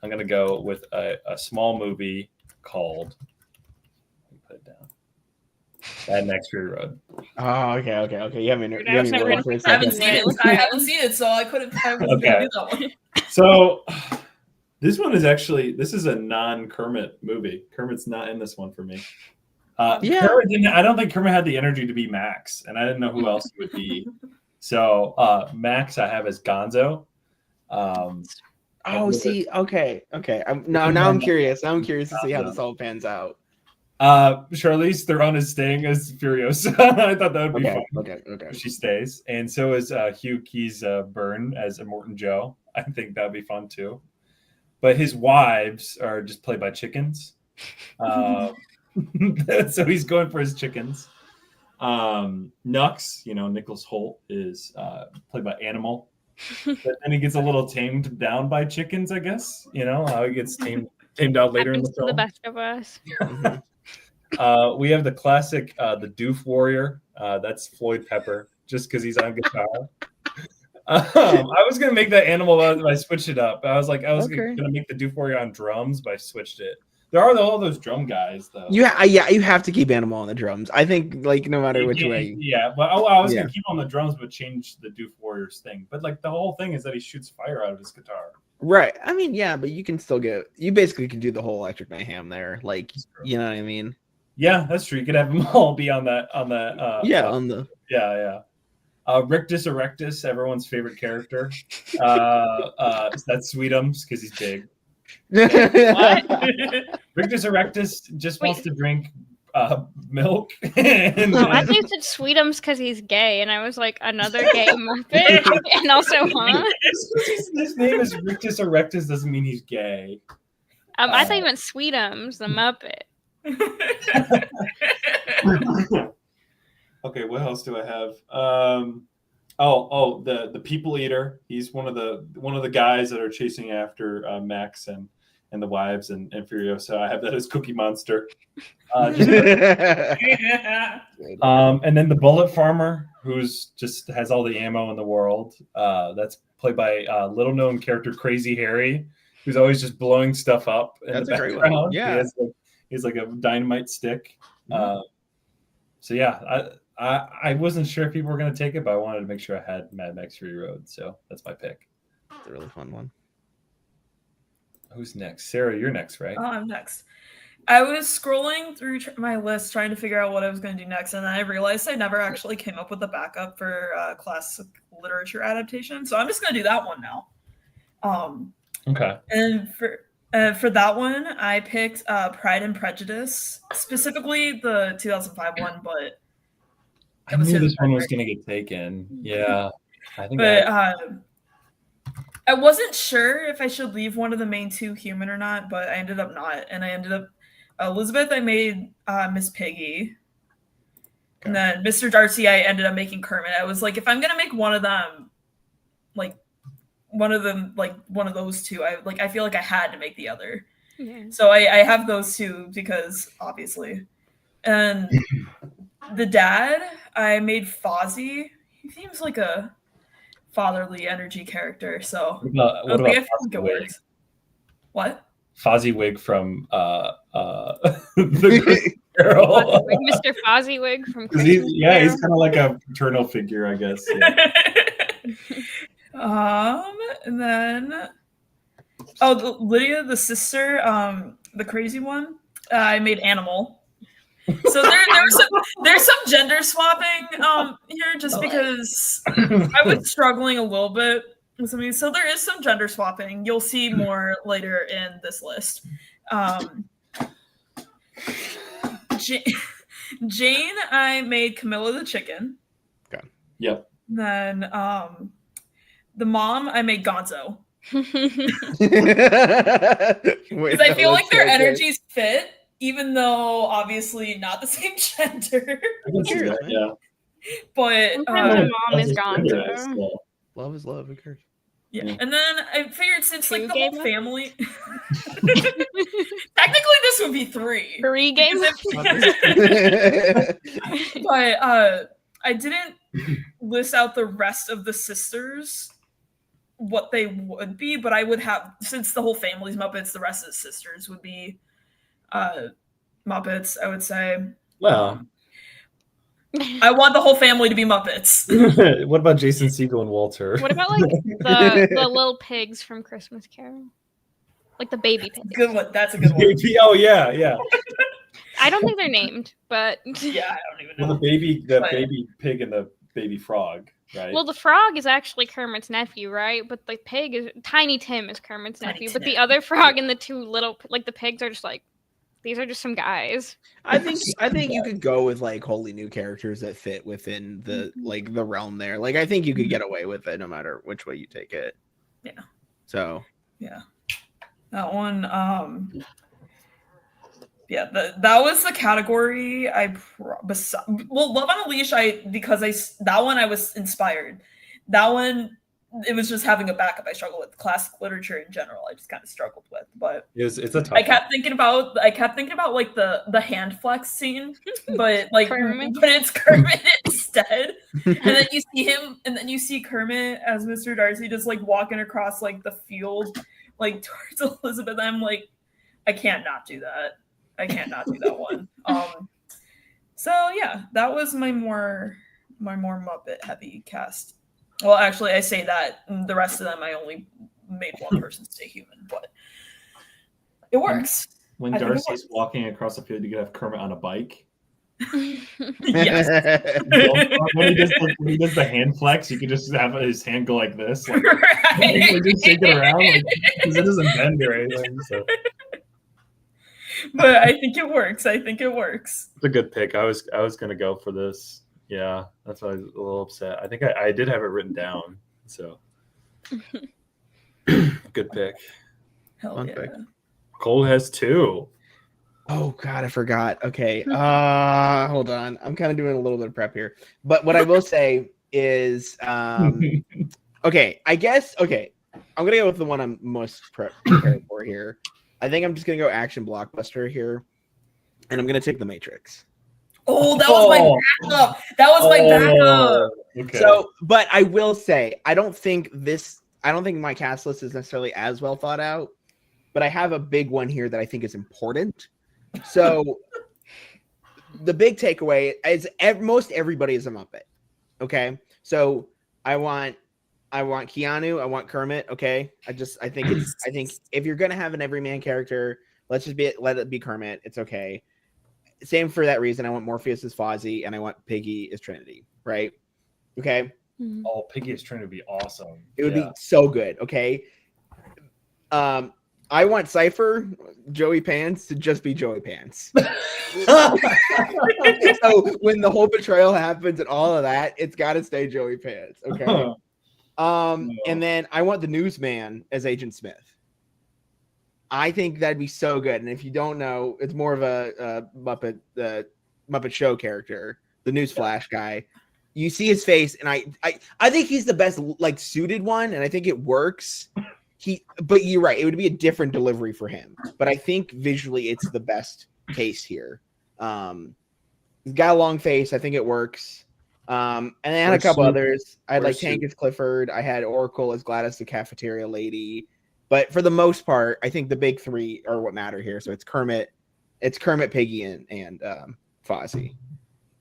I'm gonna go with a small movie called. Let me put it down. Mad Max Fury Road. Oh, okay. You haven't Dude, I was never rolled for a I haven't second. seen it. I haven't seen it, so I wasn't gonna do that one. So this one is actually a non-Kermit movie. Kermit's not in this one for me. Yeah. I don't think Kermit had the energy to be Max, and I didn't know who else he would be. So Max I have as Gonzo. Oh, see, okay. Now I'm curious. I'm curious to see how this all pans out. Charlize Theron is staying as Furiosa. I thought that would be fun. Okay. She stays, and so is Hugh Keys Byrne as Immortan Joe. I think that'd be fun too. But his wives are just played by chickens. So he's going for his chickens. Nux, Nicholas Hoult is played by Animal. But then he gets a little tamed down by chickens, I guess. How he gets tamed out later in the Happens to film. the best of us. We have the classic, the Doof Warrior. That's Floyd Pepper, just because he's on guitar. I was gonna make that Animal, but I switched it up. I was gonna make the Doof Warrior on drums, but I switched it. There are all those drum guys, though. You have to keep Animal on the drums. I think, no matter which way. Yeah, but I was gonna keep on the drums, but change the Doof Warrior's thing. But the whole thing is that he shoots fire out of his guitar. Right. I mean, yeah, but you can still you basically can do the whole Electric Mayhem there. You know what I mean? Yeah, that's true. You could have them all be on that. Yeah. Rictus Erectus, everyone's favorite character. That's Sweetums because he's big. Rictus Erectus just wants to drink milk. I thought you said Sweetums because he's gay, and I was like, another gay Muppet, and also, His name is Rictus Erectus doesn't mean he's gay. I thought you meant Sweetums, the Muppet. Okay, what else do I have? The People Eater. He's one of the guys that are chasing after Max and the wives and Furiosa. I have that as Cookie Monster. And then the Bullet Farmer, who's just has all the ammo in the world. That's played by little known character Crazy Harry, who's always just blowing stuff up in the background. Great one. Yeah, he has a dynamite stick. So yeah, I wasn't sure if people were going to take it, but I wanted to make sure I had Mad Max Fury Road. So that's my pick. It's a really fun one. Who's next? Sarah, you're next, right? Oh, I'm next. I was scrolling through my list trying to figure out what I was going to do next, and then I realized I never actually came up with a backup for classic literature adaptation. So I'm just going to do that one now. Okay. And for that one, I picked Pride and Prejudice, specifically the 2005 one, but I knew this one was going to get taken. Yeah, I think. But I wasn't sure if I should leave one of the main two human or not, but I ended up not, and I ended up Elizabeth. I made Miss Piggy, and then Mr. Darcy. I ended up making Kermit. I was like, if I'm gonna make one of them, one of those two, I feel like I had to make the other. Yeah. So I have those two because obviously, and the dad I made Fozzie. He seems like a fatherly energy character, so what about I think it works. What? Fozziewig from the Girl. Mr. Fozziewig from he's kind of like a paternal figure, I guess. Yeah. And then Lydia, the sister, the crazy one, I made Animal. So there's some gender swapping here, just because I was struggling a little bit with something. So there is some gender swapping. You'll see more later in this list. Jane, I made Camilla the chicken. Yep. Then the mom, I made Gonzo. Because I feel like their energies fit, even though obviously not the same gender. I can see that, yeah. But sometimes the mom is That's gone. gender is, yeah. Love is love. Who cares? yeah. Yeah. And then I figured since like Two the game whole up? family, technically this would be 3. 3 game. But I didn't list out the rest of the sisters, what they would be, but I would have, since the whole family's Muppets, the rest of the sisters would be Muppets, I would say. Well, I want the whole family to be Muppets. what about Jason Segel and Walter? What about like the little pigs from Christmas Carol? Like the baby pigs. Good one. That's a good one. Oh yeah, yeah. I don't think they're named, but Yeah, I don't even Well, know. the baby pig and the baby frog, right? well, the frog is actually Kermit's nephew, right? But the pig is Tiny Tim is Kermit's Tiny nephew. But Tim. the other frog and the 2 little like the pigs are just like these are just some guys. I think you could go with like wholly new characters that fit within the like the realm there. Like I think you could get away with it no matter which way you take it. Yeah. So Yeah. That one, yeah, that was the category well, Love on a Leash, that one I was inspired. That one, it was just having a backup I struggled with. Classic literature in general, I just kind of struggled with. But it's a tough I kept thinking about like the hand flex scene, but like Kermit. but it's Kermit instead. And then you see him, and then you see Kermit as Mr. Darcy just like walking across like the field, like towards Elizabeth. I'm like, I can't not do that. I can't not do that one. So yeah, that was my more Muppet heavy cast. Well, actually, I say that the rest of them I only made one person stay human, but it works. When I think it Darcy's works. walking across the field, you could have Kermit on a bike. Yes. when he does the hand flex, you could just have his hand go like this, like, Right. like just shake it around, because it doesn't bend or anything. So But I think it works. it's a good pick. I was gonna go for this. Yeah, that's why I was a little upset. I think I did have it written down. So good pick. Hell Fun yeah. pick. Cole has 2. oh god, I forgot. Okay. Hold on. I'm kind of doing a little bit of prep here. But what I will say is okay, I guess I'm gonna go with the one I'm most prepared for here. I think I'm just gonna go action blockbuster here. And I'm gonna take The Matrix. Oh, that was my backup. That was my backup. Okay. So, but I will say, I don't think my cast list is necessarily as well thought out, but I have a big one here that I think is important. So, the big takeaway is most everybody is a Muppet. Okay, so I want Keanu, I want Kermit. Okay, I think if you're gonna have an everyman character, let it be Kermit. It's okay. Same for that reason. I want Morpheus as Fozzie, and I want Piggy as Trinity. Right? Okay. Oh, Piggy is trying to be awesome. It would be so good. Okay. I want Cypher, Joey Pants to just be Joey Pants. So when the whole betrayal happens and all of that, it's got to stay Joey Pants. Okay. And then I want the newsman as Agent Smith. I think that'd be so good. And if you don't know, it's more of a Muppet Show character, the newsflash guy. You see his face, and I think he's the best like suited one, and I think it works. But you're right, it would be a different delivery for him. But I think visually, it's the best case here. He's got a long face. I think it works. And I had a couple others. I had like Tank as Clifford. I had Oracle as Gladys the cafeteria lady. But for the most part, I think the big 3 are what matter here. So it's Kermit, Piggy, and Fozzie.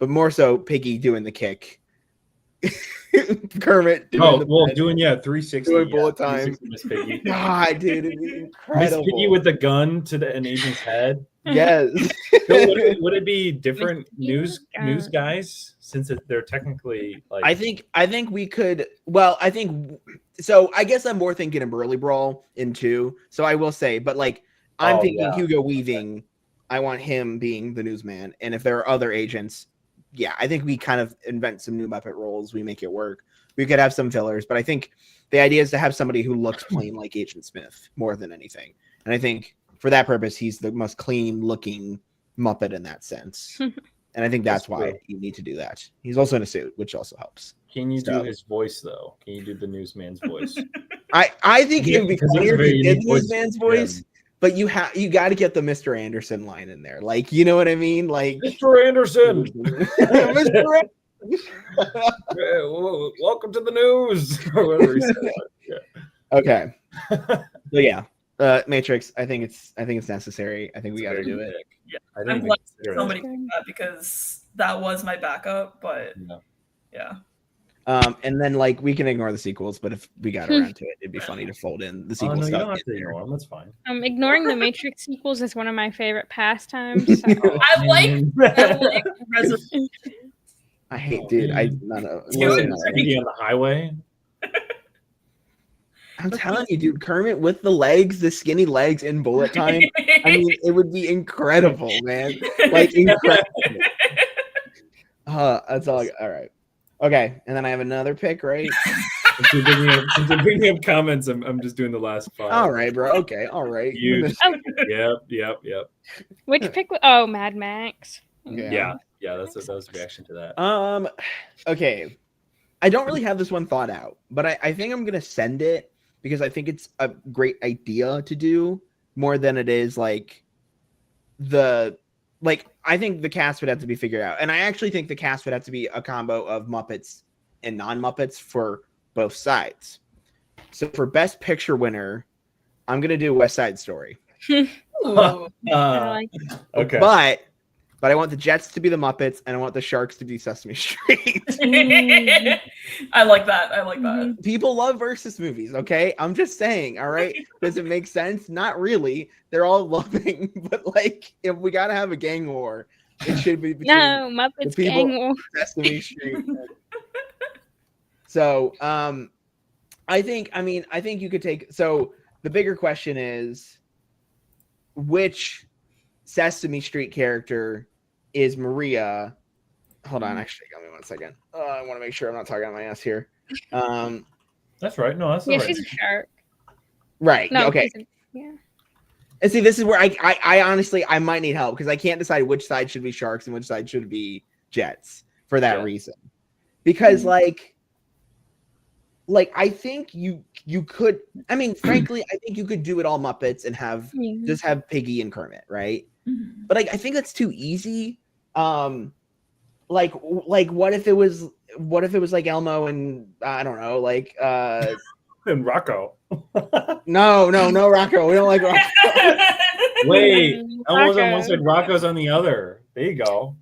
But more so Piggy doing the kick. Kermit doing doing 360. Doing bullet time. Miss Piggy. God, dude, it'd be Miss incredible. Piggy with the gun to an agent's head. Yes. So would it be different news guys since they're technically like? I think we could. Well, I guess I'm more thinking of Burly Brawl in 2. So I will say, but like I'm Oh, thinking yeah. Hugo Weaving. I want him being the newsman. And if there are other agents, yeah, I think we kind of invent some new Muppet roles. We make it work. We could have some fillers, but I think the idea is to have somebody who looks plain like Agent Smith more than anything. And I think for that purpose, he's the most clean looking Muppet in that sense. And I think that's why true. you need to do that. He's also in a suit, which also helps. Can you So- do his voice though? Can you do the newsman's voice? I think Yeah, it would be because there's funnier a if very you did unique the voice newsman's for voice, him. but you got to get the Mr. Anderson line in there. Like, you know what I mean? Like Mr. Anderson, Mr. welcome to the news. Or whatever he said. Okay. So yeah. Matrix, I think it's necessary. I think we got to do it. Yeah, I I'm didn't glad consider it. somebody picked that because that was my backup. But Yeah. yeah, And then like we can ignore the sequels, but if we got around to it, it'd be funny to fold in the Oh sequel no, you stuff. don't have to in there. ignore him. That's fine. Ignoring the Matrix sequels is one of my favorite pastimes. So. I like Resurrection. I hate, dude. Dude, Listen, Andy on the highway. I'm telling you, dude. Kermit with the legs, the skinny legs in bullet time. I mean, it would be incredible, man. Like incredible. That's all. All right. Okay, and then I have another pick, right? Since you're bringing up comments, I'm just doing the last 5. All right, bro. Okay, all right. Huge. Yep. Which pick? Oh, Mad Max. Yeah. That was a reaction to that. Okay. I don't really have this one thought out, but I think I'm gonna send it because I think it's a great idea to do more than it is like I think the cast would have to be figured out. And I actually think the cast would have to be a combo of Muppets and non-Muppets for both sides. So for Best Picture winner, I'm gonna do West Side Story. I like Okay. But I want the Jets to be the Muppets and I want the Sharks to be Sesame Street. I like that. I like that. People love versus movies, okay? I'm just saying, all right? Does it make sense? Not really. They're all loving, but like if we gotta have a gang war, it should be between No, Muppets the people- Gang War. Sesame Street. So I think you could take so the bigger question is which Sesame Street character is Maria? Hold on, actually, give me 1 second. I want to make sure I'm not talking on my ass here. That's right. No, that's Yeah, all right. she's a shark. Right. No, Okay. Yeah. And see, this is where I honestly I might need help because I can't decide which side should be Sharks and which side should be Jets for that reason. Because like I think you could. I mean, frankly, I think you could do it all Muppets and have just have Piggy and Kermit, right? But like I think that's too easy. Like what if it was like Elmo and I don't know, like And Rocco. no Rocco. We don't like Rocco. Wait, Elmo's on Rocco. one side, Rocco's on the other. There you go.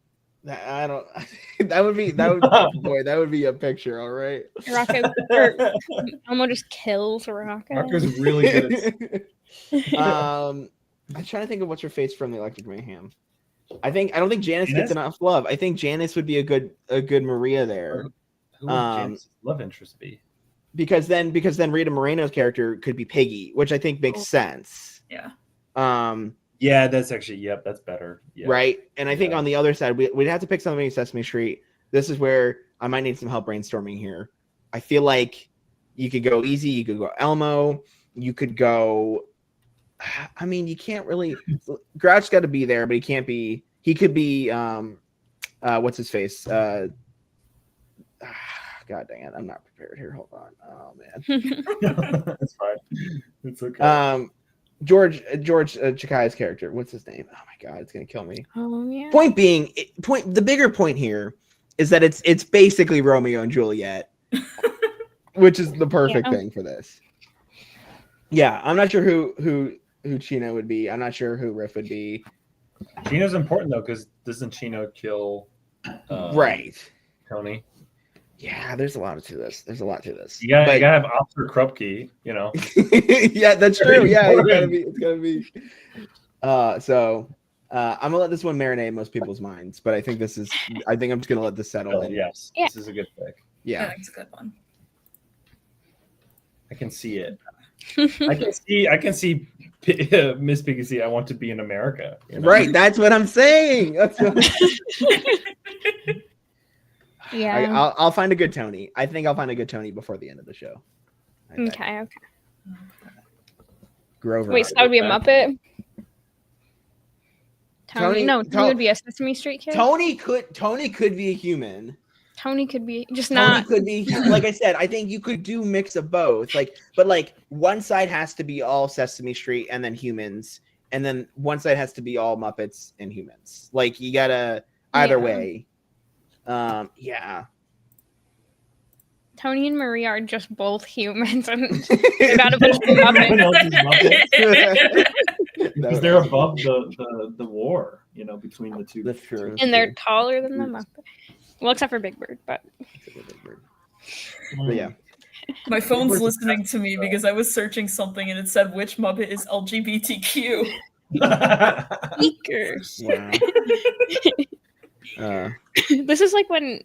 I don't. That would boy. That would be a picture, all right. Rocco or Elmo just kills Rocco. Rocco's really good. I'm trying to think of what's her face from the Electric Mayhem. I don't think Janice gets enough love. I think Janice would be a good Maria there. Who would Janice's love interest be? Because then Rita Moreno's character could be Piggy, which I think makes sense. Yeah. Yeah, that's actually that's better. Yeah. Right. And I think on the other side, we'd have to pick something in Sesame Street. This is where I might need some help brainstorming here. I feel like you could go easy. You could go Elmo. You could go. I mean, you can't really. Grouch's got to be there, but he can't be. He could be. What's his face? God dang it! I'm not prepared here. Hold on. Oh man. That's fine. It's okay. George Chikai's character. What's his name? Oh my god, it's gonna kill me. Oh yeah. Point being, the bigger point here is that it's basically Romeo and Juliet, which is the perfect thing for this. Yeah, I'm not sure who Chino would be. I'm not sure who Riff would be. Chino's important though, because doesn't Chino kill right Tony? Yeah, there's a lot to this. You gotta have Officer Krupke, you know. Yeah, that's true. Yeah, it's gotta be. So I'm gonna let this one marinate in most people's minds, but I think I'm just gonna let this settle in. Yes, Yeah. This is a good pick. Yeah. It's a good one. I can see it. I can see Miss Piggy, I want to be in America. You know? Right, that's what I'm saying. That's what Yeah. I'll find a good Tony. I think I'll find a good Tony before the end of the show. I think. Okay. Grover. Wait, so that would be a Muppet? Tony- No, Tony To- would be a Sesame Street kid. Tony could be a human. Tony could be just Tony not. could be like I said. I think you could do mix of both. But one side has to be all Sesame Street and then humans, and then one side has to be all Muppets and humans. Like you gotta either Yeah. way. Yeah. Tony and Maria are just both humans, and they got a bunch of Muppets. Else is Muppet. That Because was- they're above the war, between the two. That's true. And they're taller than the Muppet. Well, except for Big Bird, but But yeah. My phone's listening to me because I was searching something and it said which Muppet is LGBTQ. Wow. this is like when,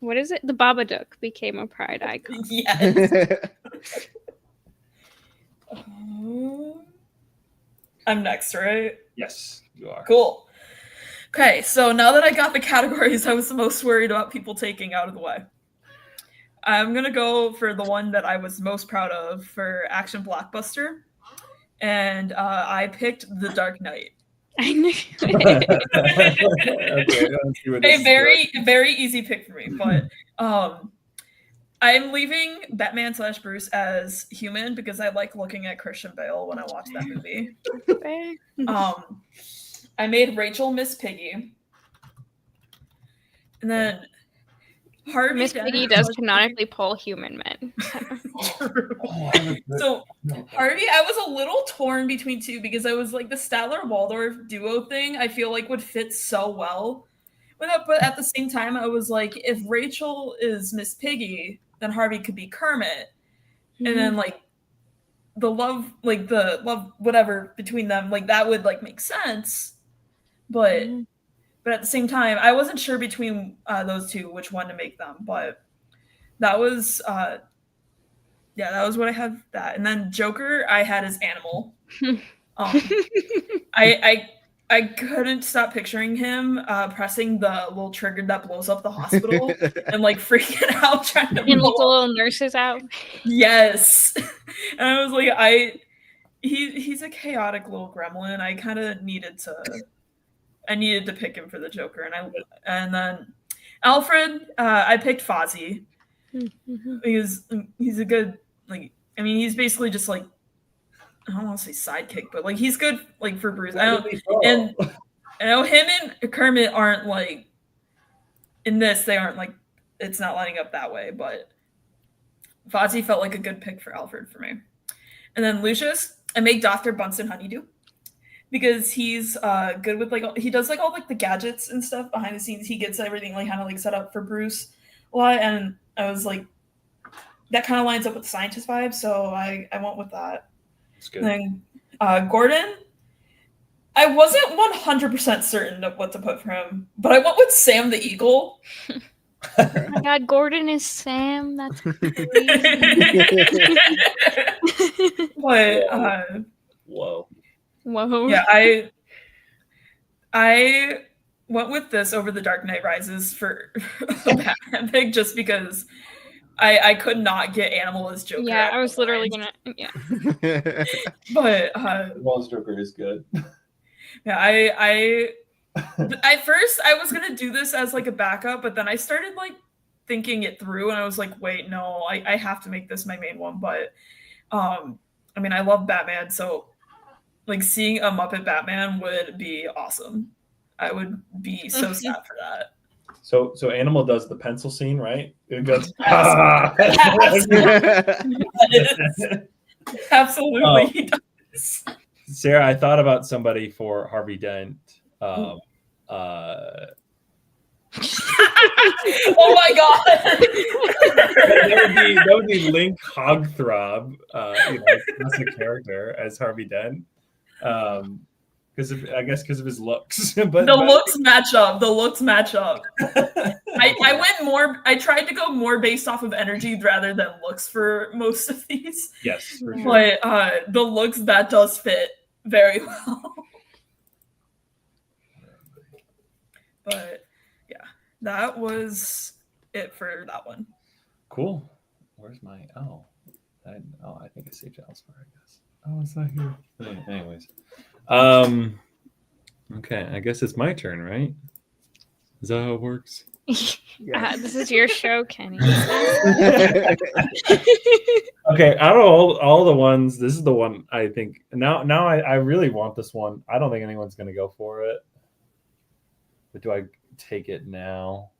what is it? The Babadook became a pride icon. Yes. I'm next, right? Yes, you are. Cool. Okay, so now that I got the categories I was the most worried about people taking out of the way, I'm going to go for the one that I was most proud of for Action Blockbuster. And I picked The Dark Knight. I knew Okay, let's see what this A is very easy pick for me, but I'm leaving Batman / Bruce as human because I like looking at Christian Bale when I watch that movie. I made Rachel Miss Piggy, and then Harvey Miss Dent Piggy does was- canonically pull human men. So Harvey, I was a little torn between two because I was like the Statler Waldorf duo thing. I feel like would fit so well, but at the same time, I was like, if Rachel is Miss Piggy, then Harvey could be Kermit, and then like the love whatever between them, like that would like make sense, but at the same time, I wasn't sure between those two which one to make them, but that was that was what I had that. And then Joker I had as Animal. I couldn't stop picturing him pressing the little trigger that blows up the hospital and like freaking out trying to And blow let the little nurses out. Yes. And I was like, he's a chaotic little gremlin. I kind of needed to pick him for the Joker, and then Alfred, I picked Fozzie because he's a good he's basically just like, I don't want to say sidekick, but like he's good like for Bruce. And I know him and Kermit aren't like in this. They aren't like, it's not lining up that way, but Fozzie felt like a good pick for Alfred for me. And then Lucius, I make Dr. Bunsen Honeydew because he's good with he does like all like the gadgets and stuff behind the scenes. He gets everything like kind of like set up for Bruce a lot, and I was like, that kind of lines up with the scientist vibe, so I went with that. It's good. And then Gordon, I wasn't 100% certain of what to put for him, but I went with Sam the Eagle. Oh my God, Gordon is Sam. That's crazy. But Whoa. Whoa. yeah, I went with this over The Dark Knight Rises for a Batman pick just because I could not get Animal as Joker. Yeah, I was literally gonna. Yeah. But Walls Joker is good. yeah, I at first I was gonna do this as like a backup, but then I started like thinking it through, and I was like, wait, no, I have to make this my main one. But I mean, I love Batman, so like seeing a Muppet Batman would be awesome. I would be so sad for that. So Animal does the pencil scene, right? It goes. Absolutely, Oh. he does. Sarah, I thought about somebody for Harvey Dent. Oh my god! that would be Link Hogthrob, as a character as Harvey Dent. I guess because of his looks. but The looks match up. The looks match up. I went more. I tried to go more based off of energy rather than looks for most of these. yes, for Yeah. sure. But the looks, that does fit very well. But yeah, that was it for that one. Cool. Where's my I think I saved it elsewhere, I guess. Oh, it's not here. Anyways. Okay, I guess it's my turn, right? Is that how it works? This is your show, Kenny. Okay, out of all the ones, this is the one I think now I really want this one. I don't think anyone's gonna go for it. But do I take it now?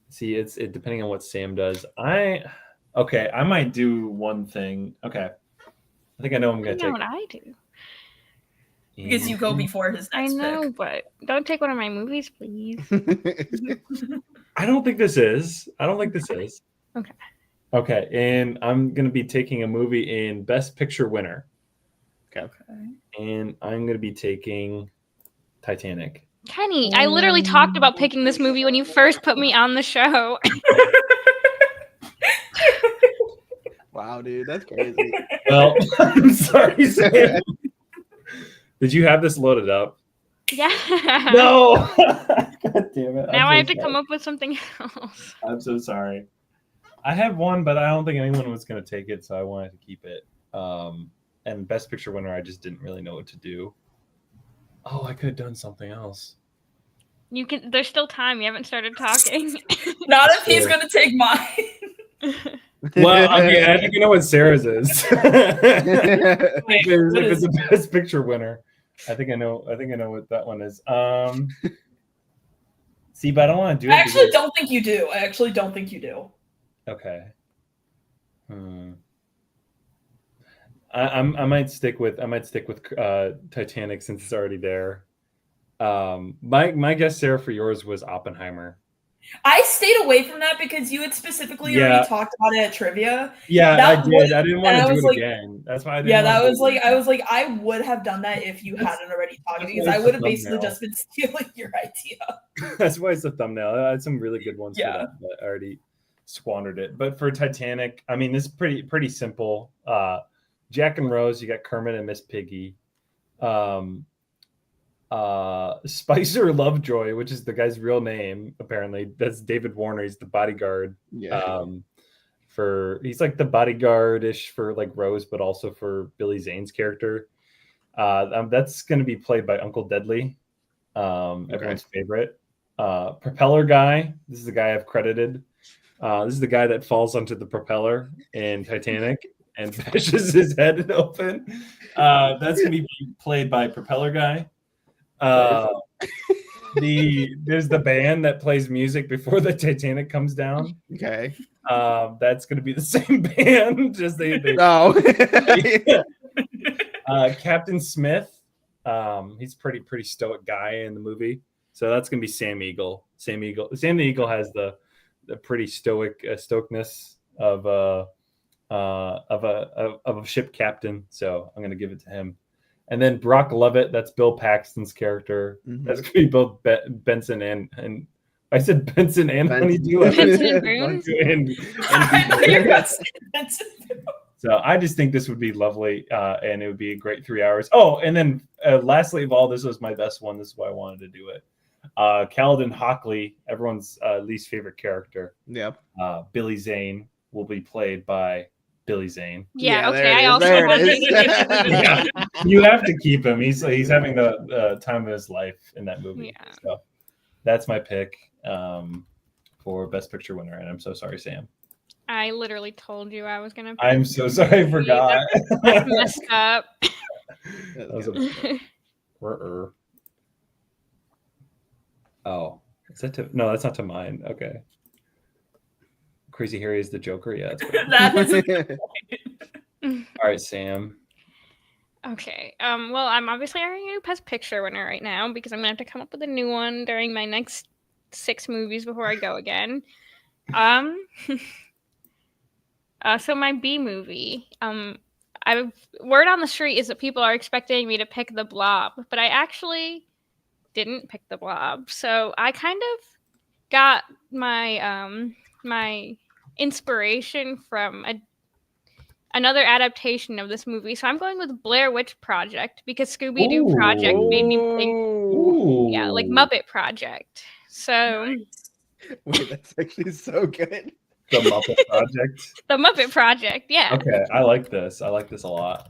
See, it's depending on what Sam does. I might do one thing. Okay. I think I know I'm gonna I know take. what I do. Because you go before his I next know, pick. but don't take one of my movies, please. I don't think this is. Okay. Okay, and I'm gonna be taking a movie in Best Picture winner. Okay. And I'm gonna be taking Titanic. Kenny, I literally talked about picking this movie when you first put me on the show. Wow, dude, that's crazy. Well, I'm sorry, Sam. Did you have this loaded up? Yeah. No. God damn it. Now I have to come up with something else. I'm so sorry. I have one, but I don't think anyone was going to take it, so I wanted to keep it. And Best Picture winner, I just didn't really know what to do. Oh, I could have done something else. You can. There's still time. You haven't started talking. Not if he's gonna take mine. Well, I mean, I think you know what Sarah's is. Wait, if what it's is- a Best Picture winner, I think I know what that one is. See, but I don't want to do it. I actually because- don't think you do. I actually don't think you do. Okay. I might stick with Titanic since it's already there. My guess, Sarah, for yours was Oppenheimer. I stayed away from that because you had specifically already talked about it at trivia. Yeah, That I did. was- I didn't want and I to do was it like- again. That's why I didn't. Yeah, want that to was do it like I was like I would have done that if you hadn't already talked because I would have basically just been stealing your idea. again. That's why it's the thumbnail. I had some really good ones for Yeah. that, but I already squandered it. But for Titanic, I mean, this is pretty simple. Jack and Rose, you got Kermit and Miss Piggy. Spicer Lovejoy, which is the guy's real name, apparently. That's David Warner. He's the bodyguard. Yeah. He's like the bodyguard-ish for like Rose, but also for Billy Zane's character. That's going to be played by Uncle Deadly, everyone's favorite. Propeller Guy. This is the guy I've credited. This is the guy that falls onto the propeller in Titanic and bashes his head open. That's going to be played by Propeller Guy. There's the band that plays music before the Titanic comes down. Okay. That's going to be the same band. Just they No. Captain Smith. He's pretty stoic guy in the movie. So that's going to be Sam Eagle. Sam the Eagle has the pretty stoicness of a ship captain. So I'm going to give it to him. And then Brock Lovett, that's Bill Paxton's character. Mhm. That's going to be both Benson and I said Benson and Honeydew. Benson and Boone? I know you're gonna say that. So I just think this would be lovely, and it would be a great 3 hours. Oh, and then lastly of all, this was my best one. This is why I wanted to do it. Caledon Hockley, everyone's least favorite character. Yep. Billy Zane will be played by Billy Zane. Yeah, there okay. it I is, also there it wanted is. Yeah, you have to keep him. He's having the time of his life in that movie. Yeah. So that's my pick for Best Picture winner, and I'm so sorry, Sam. I literally told you I was gonna. I'm so sorry, I forgot. That's messed up. That was Oh, is that no? That's not to mine. Okay. Crazy Harry is the Joker. Yeah, that's right. That is All right, Sam. Okay. Well, I'm obviously arguing Best Picture winner right now because I'm gonna have to come up with a new one during my next 6 movies before I go again. So my B movie. word on the street is that people are expecting me to pick the Blob, but I actually didn't pick the Blob. So I kind of got my my inspiration from another adaptation of this movie. So I'm going with Blair Witch Project because Scooby Doo Project made me think, yeah, like Muppet Project. So Nice. Wait, that's actually so good. The Muppet Project. the Muppet Project, yeah. Okay, I like this. I like this a lot.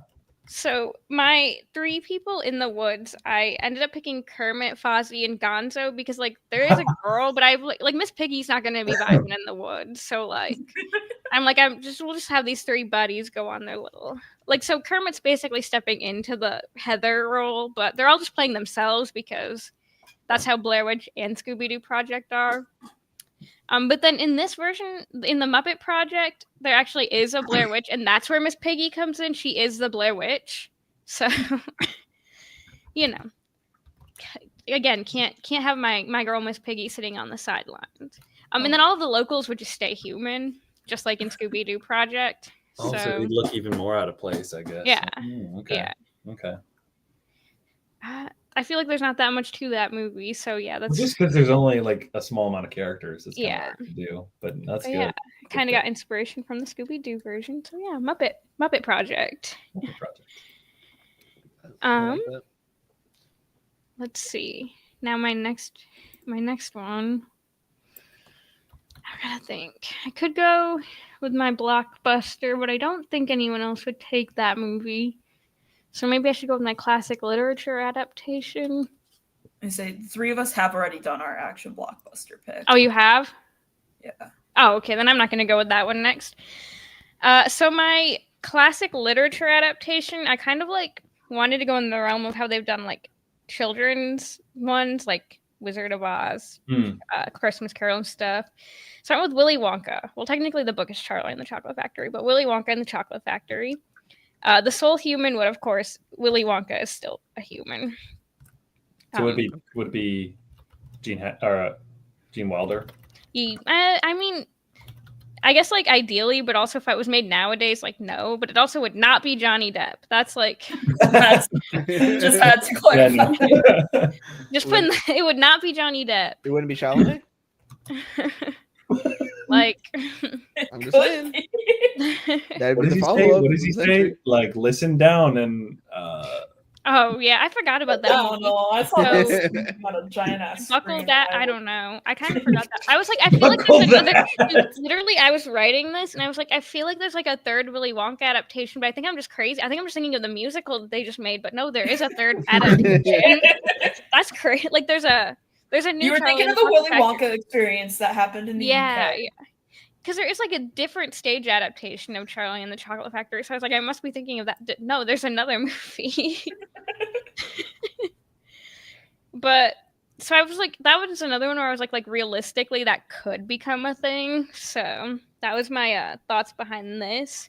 So my 3 people in the woods, I ended up picking Kermit, Fozzie, and Gonzo because like there is a girl, but I like Miss Piggy's not gonna be vibing in the woods. So like we'll just have these 3 buddies go on their little like so Kermit's basically stepping into the Heather role, but they're all just playing themselves because that's how Blair Witch and Scooby Doo Project are. But then in this version, in the Muppet Project, there actually is a Blair Witch, and that's where Miss Piggy comes in. She is the Blair Witch. So, you know, again, can't have my girl Miss Piggy sitting on the sidelines. And then all of the locals would just stay human, just like in Scooby Doo Project. Oh, so So it'd look even more out of place, I guess. Yeah. Okay. Yeah. Okay. I feel like there's not that much to that movie, so yeah, that's Just because there's only like a small amount of characters, it's kind of Yeah. hard to do. But that's but good. yeah, kind of Okay. got inspiration from the Scooby Doo version. So yeah, Muppet Project. Muppet Project. Let's see. Now my next one. I gotta think. I could go with my blockbuster, but I don't think anyone else would take that movie. So maybe I should go with my classic literature adaptation. I say 3 of us have already done our action blockbuster pick. Oh, you have? Yeah. Oh, okay. Then I'm not gonna go with that one next. So my classic literature adaptation, I kind of like wanted to go in the realm of how they've done like children's ones, like Wizard of Oz, Christmas Carol and stuff. So I went with Willy Wonka. Well, technically the book is Charlie and the Chocolate Factory, but Willy Wonka and the Chocolate Factory. The sole human would, of course, Willy Wonka is still a human. So would it be Gene Wilder? I mean, I guess like ideally, but also if it was made nowadays, like no. But it also would not be Johnny Depp. That's like That's just had to clarify. just putting it would not be Johnny Depp. It wouldn't be Chalamet? Like I'm just saying. That'd What be does the he say? follow-up. What does he say? Like, listen down and oh yeah, I forgot about that. I don't know. I thought So- it was on a giant ass. Buckle that. I don't know. I kind of forgot that. I was like, I feel like there's another. Dude, literally, I was writing this and I was like, I feel like there's like a third Willy Wonka adaptation, but I think I'm just crazy. I think I'm just thinking of the musical that they just made, but no, there is a third adaptation. That's crazy. Like there's a new. You were Charlie thinking and of the Chocolate Willy Factory. Wonka experience that happened in the Yeah, UK. yeah. Because there is like a different stage adaptation of Charlie and the Chocolate Factory. So I was like, I must be thinking of that. No, there's another movie. But so I was like, that was another one where I was like realistically, that could become a thing. So that was my thoughts behind this.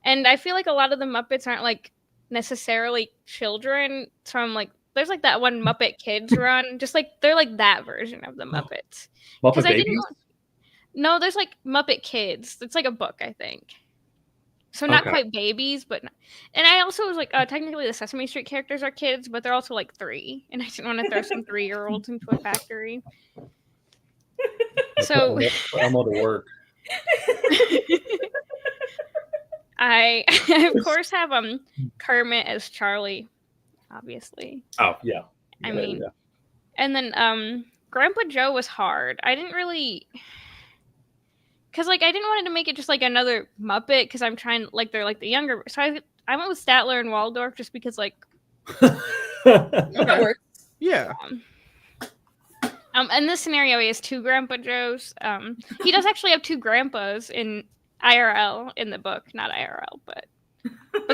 And I feel like a lot of the Muppets aren't like necessarily children. So I'm like, there's like that one Muppet Kids run, just like they're like that version of the Muppets. Muppet I didn't Babies? No, there's like Muppet Kids. It's like a book, I think. So not Okay. quite babies, but and I also was like, technically the Sesame Street characters are kids, but they're also like 3, and I didn't want to throw some 3-year-olds into a factory. So Elmo to work. I of course have Kermit as Charlie, obviously. Oh yeah. I mean, and then Grandpa Joe was hard. I didn't really. Because, like, I didn't want to make it just, like, another Muppet, because I'm trying, like, they're, like, the younger... So I went with Statler and Waldorf just because, like... That works. Yeah. In this scenario, he has 2 Grandpa Joes. He does actually have 2 grandpas in IRL in the book. Not IRL, but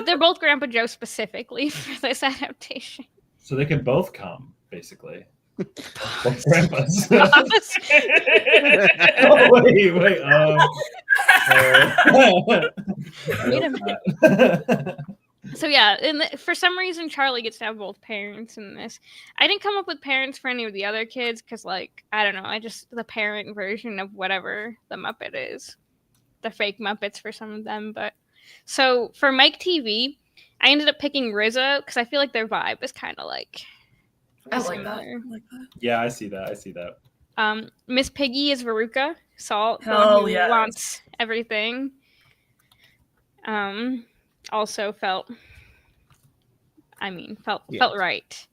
they're both Grandpa Joe specifically for this adaptation. So they can both come, basically. Both grandpas. Pause. Oh, wait. Wait a minute. So yeah, for some reason, Charlie gets to have both parents in this. I didn't come up with parents for any of the other kids because, like, I don't know. I just the parent version of whatever the Muppet is, the fake Muppets for some of them. But So for Mike TV, I ended up picking Rizzo because I feel like their vibe is kind of like I like that. similar. I like that. Yeah, I see that. I see that. Miss Piggy is Veruca Salt, the Hell one who yes. wants everything. Also felt right.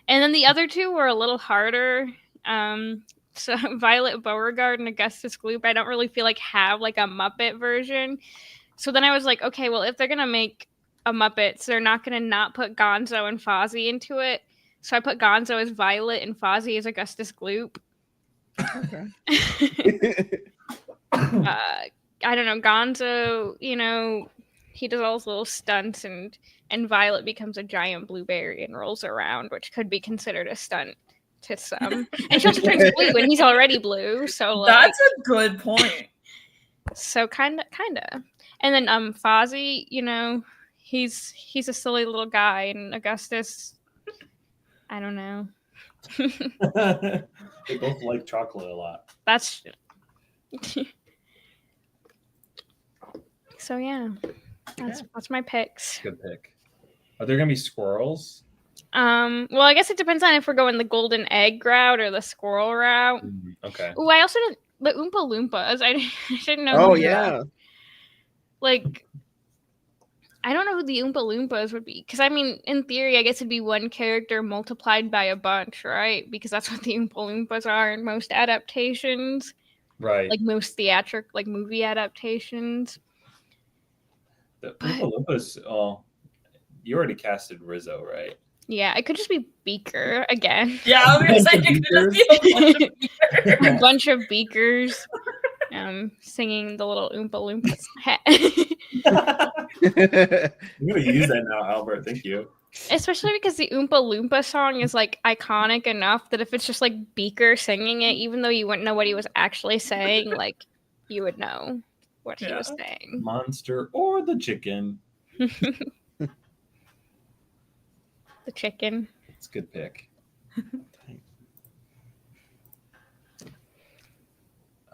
And then the other two were a little harder. So Violet Beauregard and Augustus Gloop, I don't really feel like have like a Muppet version. So then I was like, okay, well, if they're gonna make a Muppets, they're not gonna not put Gonzo and Fozzie into it. So I put Gonzo as Violet and Fozzie as Augustus Gloop. Okay. I don't know, Gonzo, he does all his little stunts, and Violet becomes a giant blueberry and rolls around, which could be considered a stunt to some. And she also turns blue, and he's already blue, so like, That's a good point. so kinda. And then Fozzie, he's a silly little guy, and Augustus, I don't know. They both like chocolate a lot. That's so yeah. That's my picks. Good pick. Are there gonna be squirrels? Well, I guess it depends on if we're going the golden egg route or the squirrel route. Okay. Oh, I also didn't the Oompa Loompas. I didn't know. Oh who yeah. Like, I don't know who the Oompa Loompas would be, because I mean, in theory, I guess it'd be one character multiplied by a bunch, right? Because that's what the Oompa Loompas are in most adaptations, Right. like most theatric, like movie adaptations. The Oompa Loompas. Oh, you already casted Rizzo, right? Yeah, it could just be Beaker again. Yeah, I was gonna say it could just be a bunch of beakers. A bunch of beakers singing the little Oompa Loompas. I'm gonna use that now, Albert. Thank you. Especially because the Oompa Loompa song is like iconic enough that if it's just like Beaker singing it, even though you wouldn't know what he was actually saying, like you would know what he was saying. Monster or the chicken. The chicken. It's a good pick.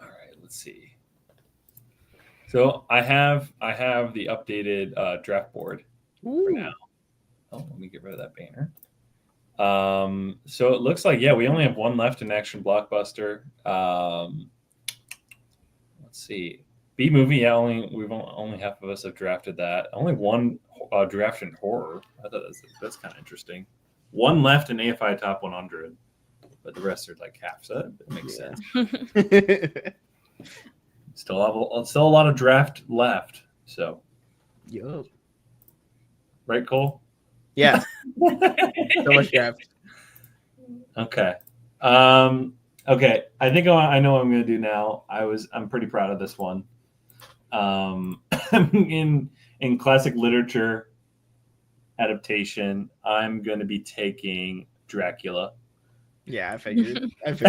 All right, let's see. So I have the updated draft board for now. Oh, let me get rid of that banner. So it looks like we only have one left in Action Blockbuster. Let's see. B movie, only half of us have drafted that. Only one draft in horror. I thought that's kind of interesting. One left in AFI Top 100, but the rest are like half. So that makes sense. Still a lot of draft left. So, Yup. Right, Cole? Yeah. So much draft. Okay. Okay. I think I know what I'm going to do now. I'm pretty proud of this one. In classic literature adaptation, I'm going to be taking Dracula. Yeah, I figured. This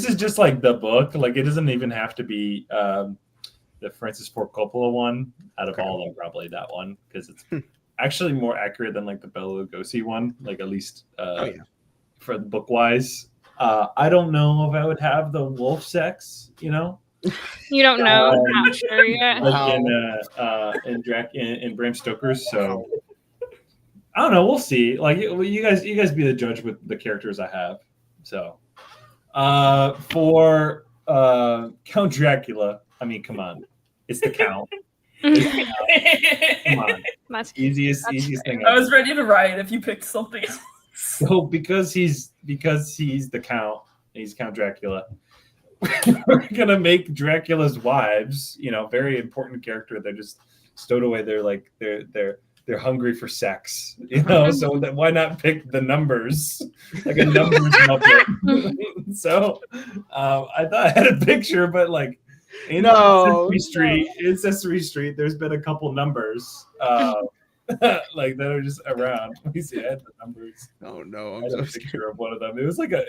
is just like the book. Like, it doesn't even have to be the Francis Ford Coppola one. Out of all of them, probably that one, because it's actually more accurate than like the Bela Lugosi one. Like, at least for the book wise. I don't know if I would have the wolf sex. You don't know. I'm not sure yet. Like in Bram Stoker's. So I don't know. We'll see. Like, you guys be the judge with the characters I have. So for Count Dracula, I mean, come on, it's the Count. Come on, That's easiest thing. I was ready to write if you picked something else. So because he's the Count, he's Count Dracula. We're gonna make Dracula's wives, very important character. They're just stowed away. They're like they're hungry for sex, So why not pick the numbers, like a numbers Muppet? So I thought I had a picture, but like in Sesame Street, there's been a couple numbers like that are just around. Let me see. I had the numbers. Oh no, I had a picture of one of them. It was like a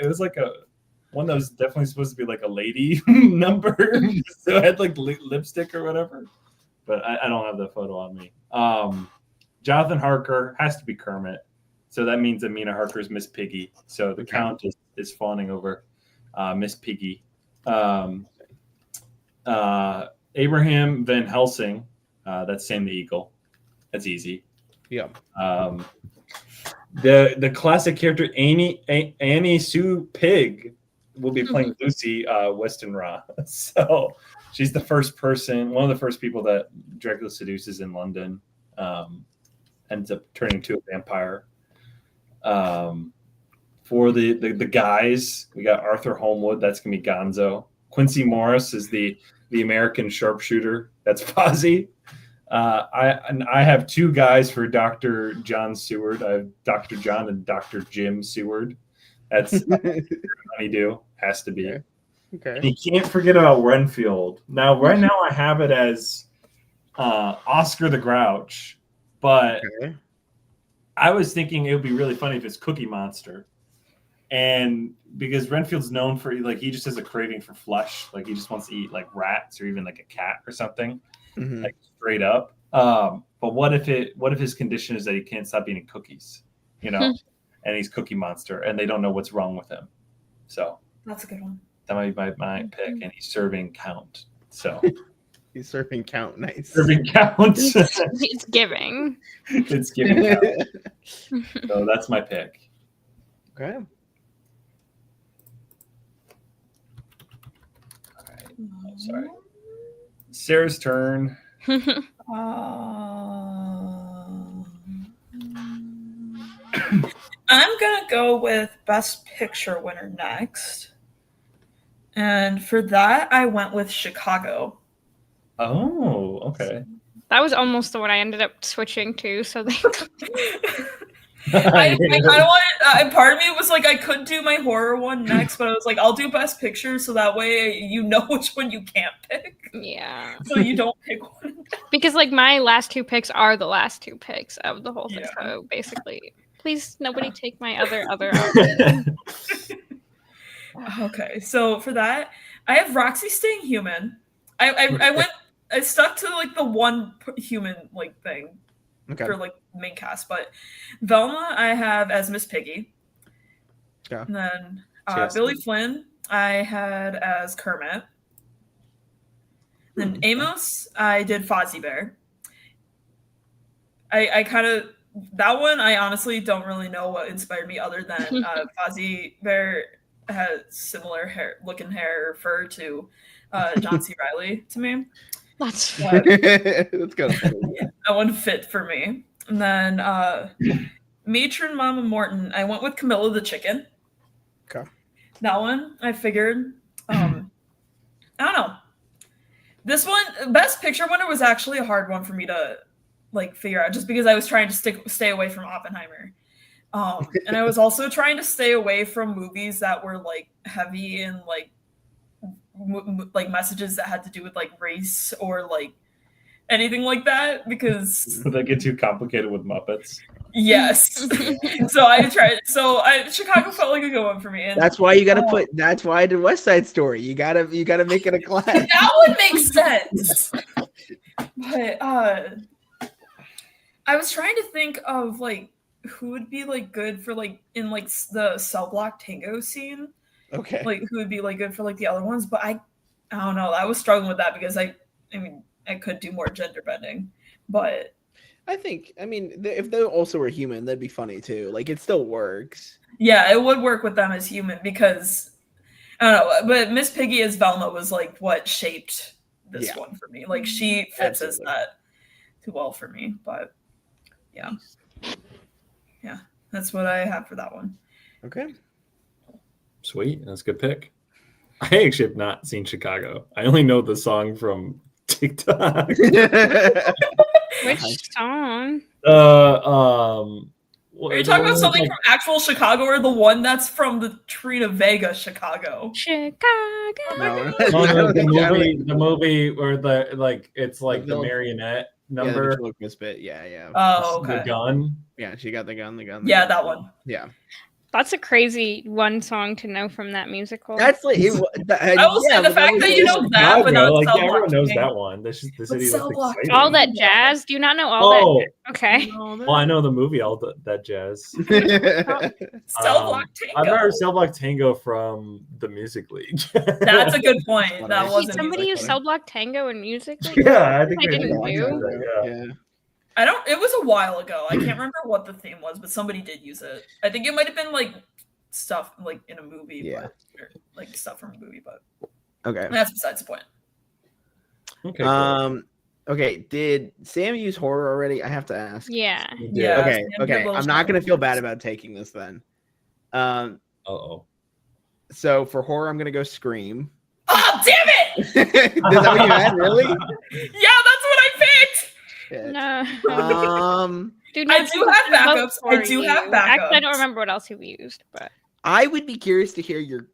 one that was definitely supposed to be like a lady number. So it had like lipstick or whatever. But I don't have the photo on me. Jonathan Harker has to be Kermit. So that means Amina Harker's Miss Piggy. So the Count is fawning over Miss Piggy. Abraham Van Helsing That's Sam the Eagle. That's easy. Yeah. The classic character Annie Sue Pig will be playing Lucy Weston Ra. So she's the first person, one of the first people that Dracula seduces in London. Ends up turning into a vampire. For the guys, we got Arthur Holmwood. That's gonna be Gonzo. Quincy Morris is the American sharpshooter. That's Fozzie. I have two guys for Dr. John Seward. I have Dr. John and Dr. Jim Seward. That's Honeydew. Has to be. Okay. And you can't forget about Renfield. Now, right now, I have it as Oscar the Grouch, but I was thinking it would be really funny if it's Cookie Monster. And because Renfield's known for, like, he just has a craving for flesh. Like, he just wants to eat, like, rats or even, like, a cat or something. Like, straight up. But what if his condition is that he can't stop eating cookies, and he's Cookie Monster, and they don't know what's wrong with him. So that's a good one. That might be my pick, and he's serving Count. So he's serving Count. Nice. Serving Count. It's giving. It's giving Count. So that's my pick. Okay. All right. Oh, sorry. Sarah's turn. I'm gonna go with Best Picture winner next, and for that I went with Chicago. Oh, okay. That was almost the one I ended up switching to. So they. I kind of wanted. Part of me was like, I could do my horror one next, but I was like, I'll do Best Picture, so that way you know which one you can't pick. Yeah. So you don't pick one. Because like my last two picks are the last two picks of the whole thing. Yeah. So basically, please nobody take my other. Okay, so for that, I have Roxy staying human. I stuck to like the one human like thing. Okay. For like main cast, but Velma I have as Miss Piggy. Yeah. And then Billy Flynn I had as Kermit. Then Amos I did Fozzie Bear. I kind of that one I honestly don't really know what inspired me other than Fozzie Bear has similar looking hair or fur to John C. Reilly to me. That's kind of funny. That one fit for me. And then Matron Mama Morton, I went with Camilla the chicken. Okay. That one, I figured. I don't know. This one, Best Picture winner was actually a hard one for me to like figure out, just because I was trying to stay away from Oppenheimer. And I was also trying to stay away from movies that were like heavy and like messages that had to do with like race or like anything like that, because would that get too complicated with Muppets? Yes. So I tried. So Chicago felt like a good one for me. And that's why you gotta put. That's why I did West Side Story. You gotta make it a class. That would make sense. But I was trying to think of like who would be like good for like in like the cell block tango scene. Okay. Like who would be like good for like the other ones, but I don't know. I was struggling with that because I mean I could do more gender bending, but I mean if they also were human, that'd be funny too. Like it still works. Yeah, it would work with them as human because I don't know. But Miss Piggy as Velma was like what shaped this one for me. Like she fits as that too well for me. But yeah, that's what I have for that one. Okay. Sweet, that's a good pick. I actually have not seen Chicago. I only know the song from TikTok. Which song? Are you talking about something from actual Chicago or the one that's from the Trina Vega Chicago? Chicago. No. The movie where it's like the marionette number. Misfit. Yeah. Oh, okay. The gun. Yeah, she got the gun. Yeah, that one. Yeah. That's a crazy one song to know from that musical. That's like I will say the fact that you know that, but not Cell everyone Block knows Tango. that one. The But city Cell looks Block exciting. all that jazz. Do you not know all Oh, that? Okay. well, I know the movie All That Jazz. Cell Block I remember Tango. Cell Block Tango from the Music League. That's a good point. That Wait, wasn't Somebody music. used Cell Block Tango in music. Yeah, I think I they didn't did. do. Yeah. I don't. It was a while ago. I can't remember what the theme was, but somebody did use it. I think it might have been like stuff like in a movie, Yeah. but, or, like stuff from a movie. But Okay. that's besides the point. Okay. Cool. Okay. Did Sam use horror already? I have to ask. Yeah. Yeah. Okay. Sam did Okay. little I'm not gonna shout-outs. feel bad about taking this then. Uh-oh. So for horror, I'm gonna go Scream. Oh damn it! Is that what you had? Really? Yeah, that's what I picked. Shit. No. Dude, I no, do have vote backups. for I do have you. Actually, I don't backups. remember what else you used, but I would be curious to hear your.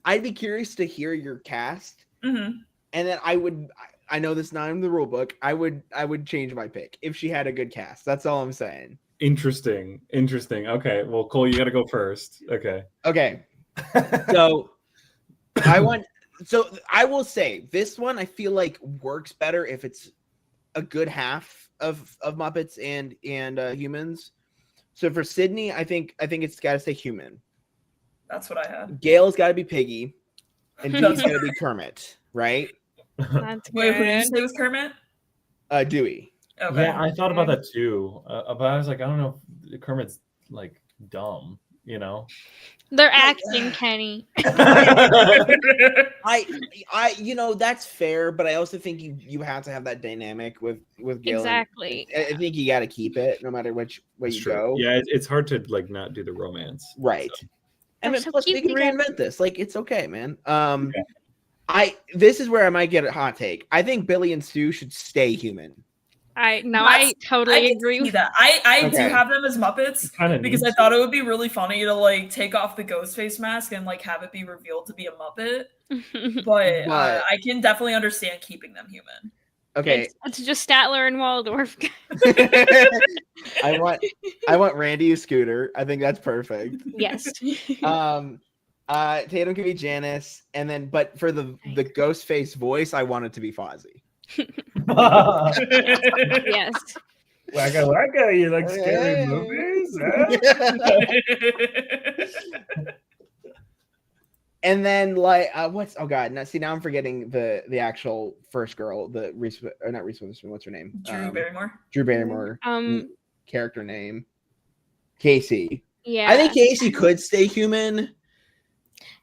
I'd be curious to hear your cast, Mm-hmm. and then I know this is not in the rule book. I would change my pick if she had a good cast. That's all I'm saying. Interesting. Okay. Well, Cole, you got to go first. Okay. Okay. So I will say this one I feel like works better if it's a good half of Muppets and humans. So for Sydney, I think it's got to stay human. That's what I had. Gail's got to be Piggy, and That's Dewey's got to be Kermit, right? that's Wait, who did you good. say was Kermit? Dewey. Okay. Yeah, I thought about that too. But I was like, I don't know if Kermit's like dumb, you know? They're acting, Kenny. I that's fair, but I also think you have to have that dynamic with Gail. Exactly. I think you got to keep it no matter which way It's you true. go. Yeah, it's hard to like not do the romance. Right. So. And They're then so plus we cute can together. reinvent this. Like it's okay, man. This is where I might get a hot take. I think Billy and Stu should stay human. I I totally can agree see with that. I Okay. do have them as Muppets Kind of because I thought it would be really funny to like take off the ghost face mask and like have it be revealed to be a Muppet. But But- I can definitely understand keeping them human. Okay. It's just Statler and Waldorf. I want Randy as Scooter. I think that's perfect. Yes. Tatum can be Janice, and then but for the ghost face voice, I want it to be Fozzie. Yes. Wacka, you like scary movies? And then like what's now I'm forgetting the actual first girl, the Reese or not Reese Witherspoon, what's her name? Drew Barrymore. Drew Barrymore. Um. Character name. Casey. Yeah. I think Casey could stay human.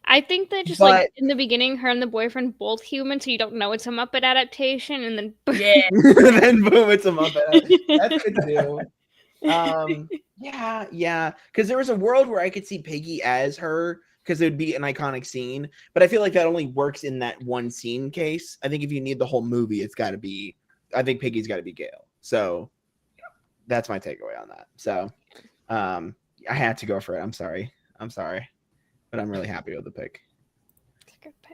I think that just But- like in the beginning, her and the boyfriend both human, so you don't know it's a Muppet adaptation, and then Yeah. Then boom, it's a Muppet. That's good too. Yeah. Because there was a world where I could see Piggy as her, because it would be an iconic scene. But I feel like that only works in that one scene case. I think if you need the whole movie, it's got to be. I think Piggy's got to be Gail. So that's my takeaway on that. So I had to go for it. I'm sorry, but I'm really happy with the pick.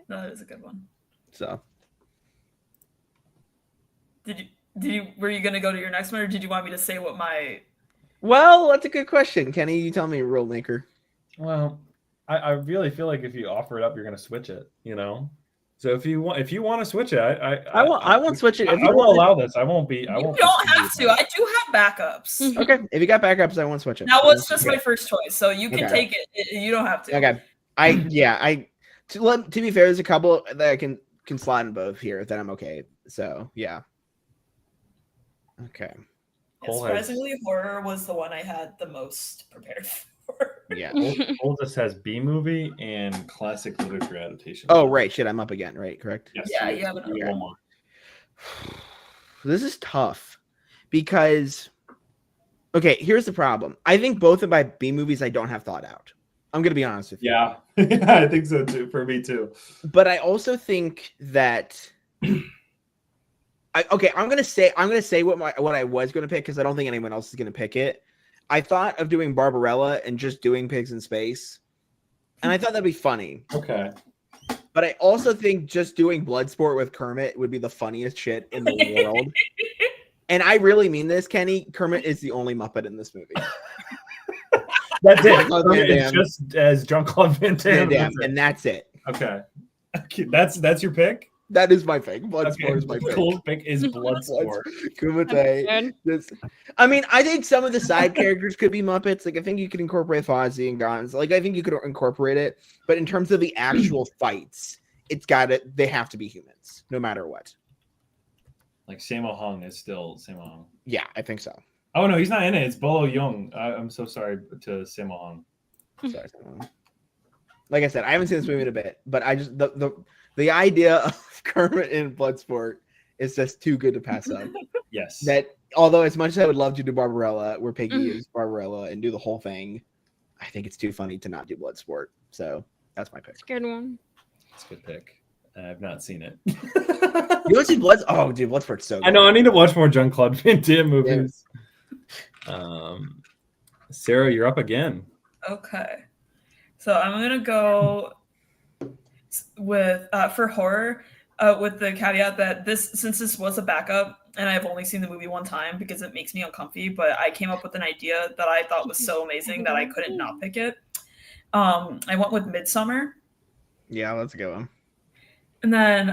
That is a good one. So Were you gonna go to your next one, or did you want me to say what my? well, that's a good question, Kenny. You tell me, rule maker. Well, I really feel like if you offer it up, you're gonna switch it, you know. So if you want to switch it, I won't switch it. I won't allow this. I won't be. You don't have to. I do have backups. Okay, if you got backups, I won't switch it. That was just my first choice, so you can Okay. take it. You don't have to. Okay. To be fair, there's a couple that I can slide in both here that I'm okay. So yeah. Okay. Yeah, surprisingly, horror was the one I had the most prepared for. Yeah. Cole just has B movie and classic literature adaptation. Oh right, shit, I'm up again. Right, correct. Yes, Yeah, you have one more. This is tough because okay, here's the problem. I think both of my B movies I don't have thought out. I'm gonna be honest with you. Yeah, I think so too. For me too. But I also think that I'm gonna say what I was gonna pick because I don't think anyone else is gonna pick it. I thought of doing Barbarella and just doing Pigs in Space, and I thought that'd be funny. Okay. But I also think just doing Bloodsport with Kermit would be the funniest shit in the world. And I really mean this, Kenny. Kermit is the only Muppet in this movie. That's it. Jean-Claude Van It's Damme. just as Jean-Claude Van Van Damme. Damme, That's it. and that's it. Okay. That's your pick? That is my pick. Bloodsport is my pick. Cool pick is Bloodsport. Kumite. I mean, I think some of the side characters could be Muppets. Like, I think you could incorporate Fozzie and Gonz. Like, I think you could incorporate it. But in terms of the actual fights, they have to be humans, no matter what. Like Sammo Hung is still Sammo Hung. Yeah, I think so. Oh no, he's not in it. It's Bolo Young. I'm so sorry to Sammo Hung. Sorry. Like I said, I haven't seen this movie in a bit, but I just the idea of Kermit in Bloodsport is just too good to pass up. Yes. That although as much as I would love to do Barbarella, where Piggy is Barbarella and do the whole thing, I think it's too funny to not do Bloodsport. So that's my pick. It's a good one. It's a good pick. I've not seen it. You don't see Oh, dude, Bloodsport's so good. I know. I need to watch more Jean-Claude Van Damme movies. Sarah, you're up again. Okay. So I'm gonna go with for horror, with the caveat that since this was a backup and I've only seen the movie one time because it makes me uncomfy, but I came up with an idea that I thought was so amazing that I couldn't not pick it. I went with Midsummer. Yeah, that's a good one. And then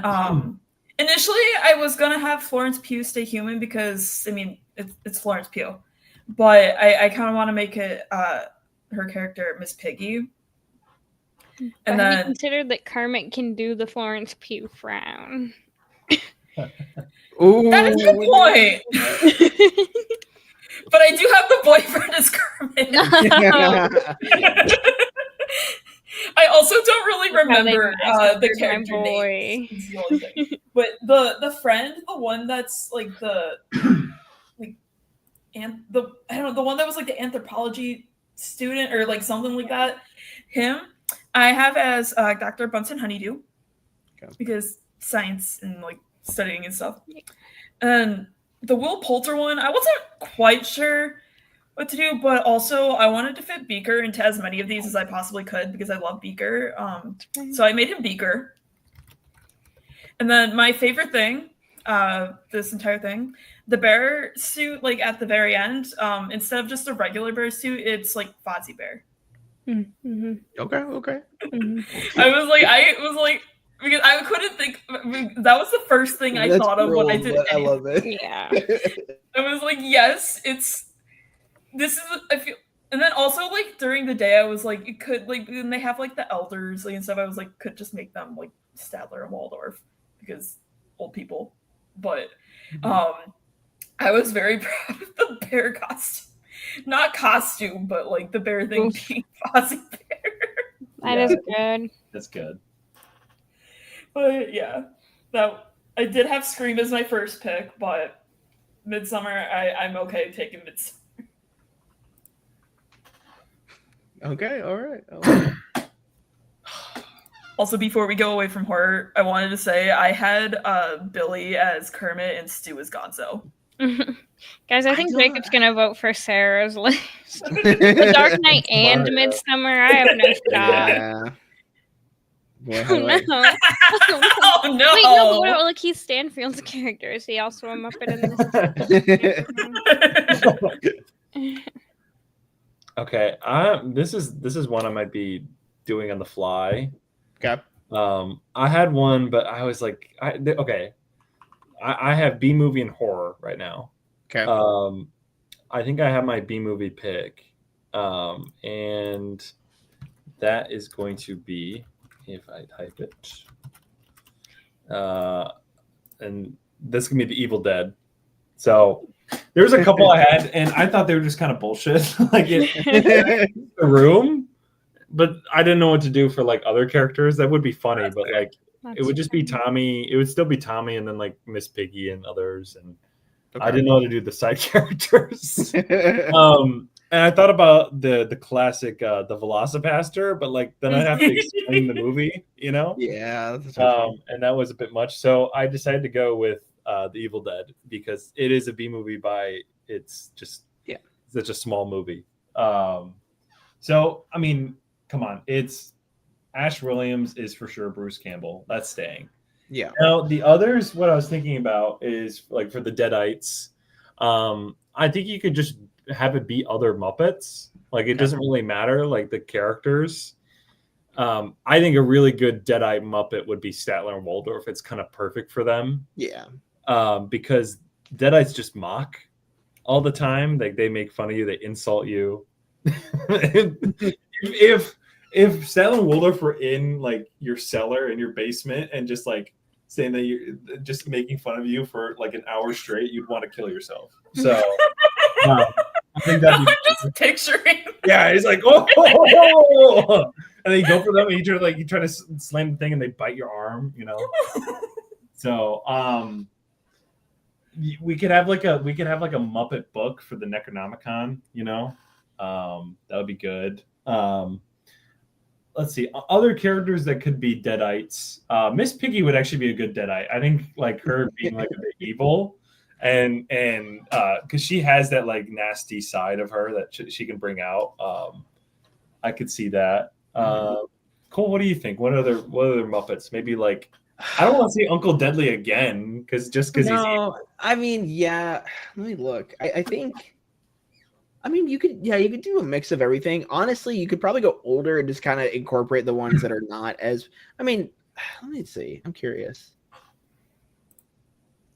initially I was gonna have Florence Pugh stay human because I mean it's Florence Pugh, but I kind of want to make it her character Miss Piggy. And But have you then considered that Kermit can do the Florence Pugh frown? Ooh, that is a good point. But I do have the boyfriend as Kermit. I also don't really remember the character names. It's the only thing. But the friend, the one that's like the one that was like the anthropology student or like something like that. Him, I have as Dr. Bunsen Honeydew because science and like studying and stuff. And the Will Poulter one, I wasn't quite sure what to do, but also I wanted to fit Beaker into as many of these as I possibly could because I love Beaker. So I made him Beaker. And then my favorite thing, this entire thing, the bear suit, like at the very end, instead of just a regular bear suit, it's like Fozzie Bear. Mm-hmm. Okay. I was like, because I couldn't think. That was the first thing I thought of when I did it. I love it. Yeah. I was like, yes, this is. I feel, and then also like during the day, I was like, it could like when they have like the elders like, and stuff. I was like, could just make them like Statler and Waldorf because old people. But I was very proud of the bear costume. Not costume, but like the bear thing being Fozzie Bear. That is good. That's good. But yeah, that I did have Scream as my first pick, but Midsummer, I'm okay taking Midsummer. Okay, all right. Also, before we go away from horror, I wanted to say I had Billy as Kermit and Stu as Gonzo. Guys, I think Jacob's gonna vote for Sarah's list. The Dark Knight and Midsummer. I have no shot. Yeah. Boy, Oh no! Oh no! Wait, no. But what about Lakeith Stanfield's character? Is he also a Muppet in this? Okay, this is one I might be doing on the fly. Okay. I had one, but I was like, I have B movie and horror right now. Okay. I think I have my B movie pick, and that is going to be, if I type it, and this can be The Evil Dead. So there's a couple I had, and I thought they were just kind of bullshit, like the room. But I didn't know what to do for like other characters. That would be funny, but like it would just be Tommy. It would still be Tommy, and then like Miss Piggy and others. And I didn't know how to do the side characters. And I thought about the classic the Velocipaster, but like then I'd have to explain the movie, you know? Yeah. And that was a bit much. So I decided to go with The Evil Dead because it is a B movie by it's just such a small movie. So I mean, come on, it's Ash Williams is for sure Bruce Campbell. That's staying. Yeah. Now the others, what I was thinking about is like for the Deadites, I think you could just have it be other Muppets. Like it doesn't really matter. Like the characters. I think a really good Deadite Muppet would be Statler and Waldorf. It's kind of perfect for them. Yeah. Because Deadites just mock all the time. Like they make fun of you, they insult you. if Statler and Waldorf were in like your cellar in your basement and just like saying that you're just making fun of you for like an hour straight, you'd want to kill yourself. So I think that'd be just picturing. yeah, he's like, oh, and then you go for them, and you try to slam the thing, and they bite your arm, you know. So, we could have like a Muppet book for the Necronomicon, you know. That would be good. Let's see other characters that could be Deadites. Miss Piggy would actually be a good Deadite. I think like her being like a bit evil. And because she has that like nasty side of her that she can bring out, I could see that. Cole, what do you think? What other Muppets? Maybe like I don't want to say Uncle Deadly again because he's evil. I mean, yeah. Let me look. I think. I mean, you could do a mix of everything. Honestly, you could probably go older and just kind of incorporate the ones that are not as. I mean, let me see. I'm curious.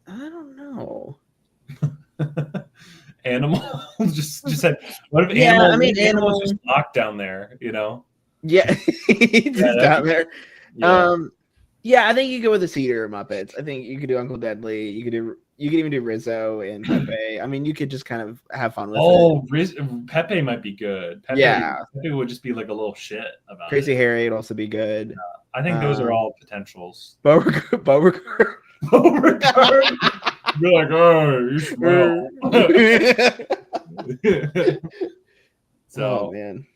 I don't know. Animal just said what if Animal? I mean, Animal just locked down there, you know? Yeah, just down there. Yeah. I think you go with the Cedar Muppets. I think you could do Uncle Deadly. You could even do Rizzo and Pepe. I mean, you could just kind of have fun with it. Pepe might be good. Pepe would just be like a little shit about Crazy it. Harry would also be good. I think those are all potentials. Beauregard. You're like, oh, you smell. So, oh man,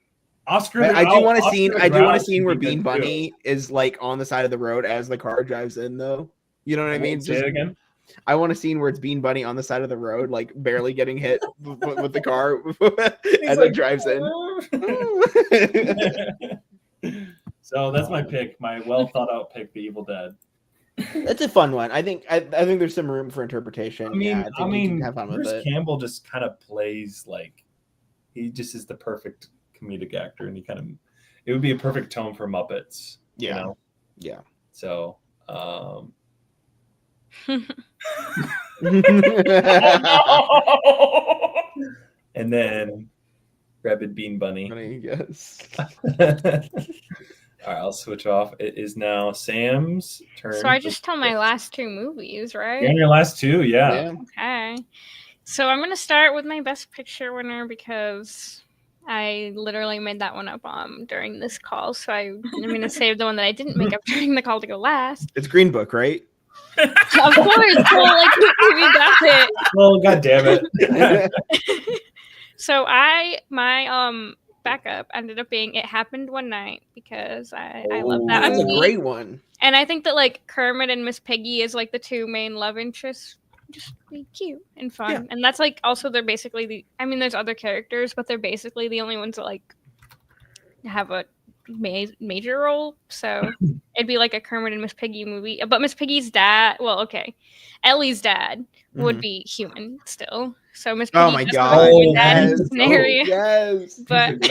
Oscar. I do want a scene. I do want a Rouse scene where would be Bean good, Bunny is like on the side of the road as the car drives in, though. You know what I mean? Say it again. I want a scene where it's Bean Bunny on the side of the road, like barely getting hit with the car as it drives in. So that's my pick, my well thought out pick, The Evil Dead. That's a fun one. I think there's some room for interpretation. I mean, have fun with Bruce it. Campbell just kind of plays like he just is the perfect comedic actor, and it would be a perfect tone for Muppets. Yeah, you know? Yeah. So, and then Rabid Bean Bunny. Yes. All right, I'll switch off. It is now Sam's turn. So I just tell my last two movies, right? Yeah, your last two, yeah. Okay. So I'm going to start with my Best Picture winner because I literally made that one up during this call. So I'm going to save the one that I didn't make up during the call to go last. It's Green Book, right? Of course. Well, like, we got it. Well, God damn it. So my backup ended up being It Happened One Night because I love that. That's a great one. And I think that like Kermit and Miss Piggy is like the two main love interests. Just be cute and fun. Yeah. And that's like also they're basically there's other characters, but they're basically the only ones that like have a major role. So it'd be like a Kermit and Miss Piggy movie. But Miss Piggy's dad, Ellie's dad would be human still. So Miss Piggy Oh my doesn't God. have a human dad in Yes. this scenario. Yes. But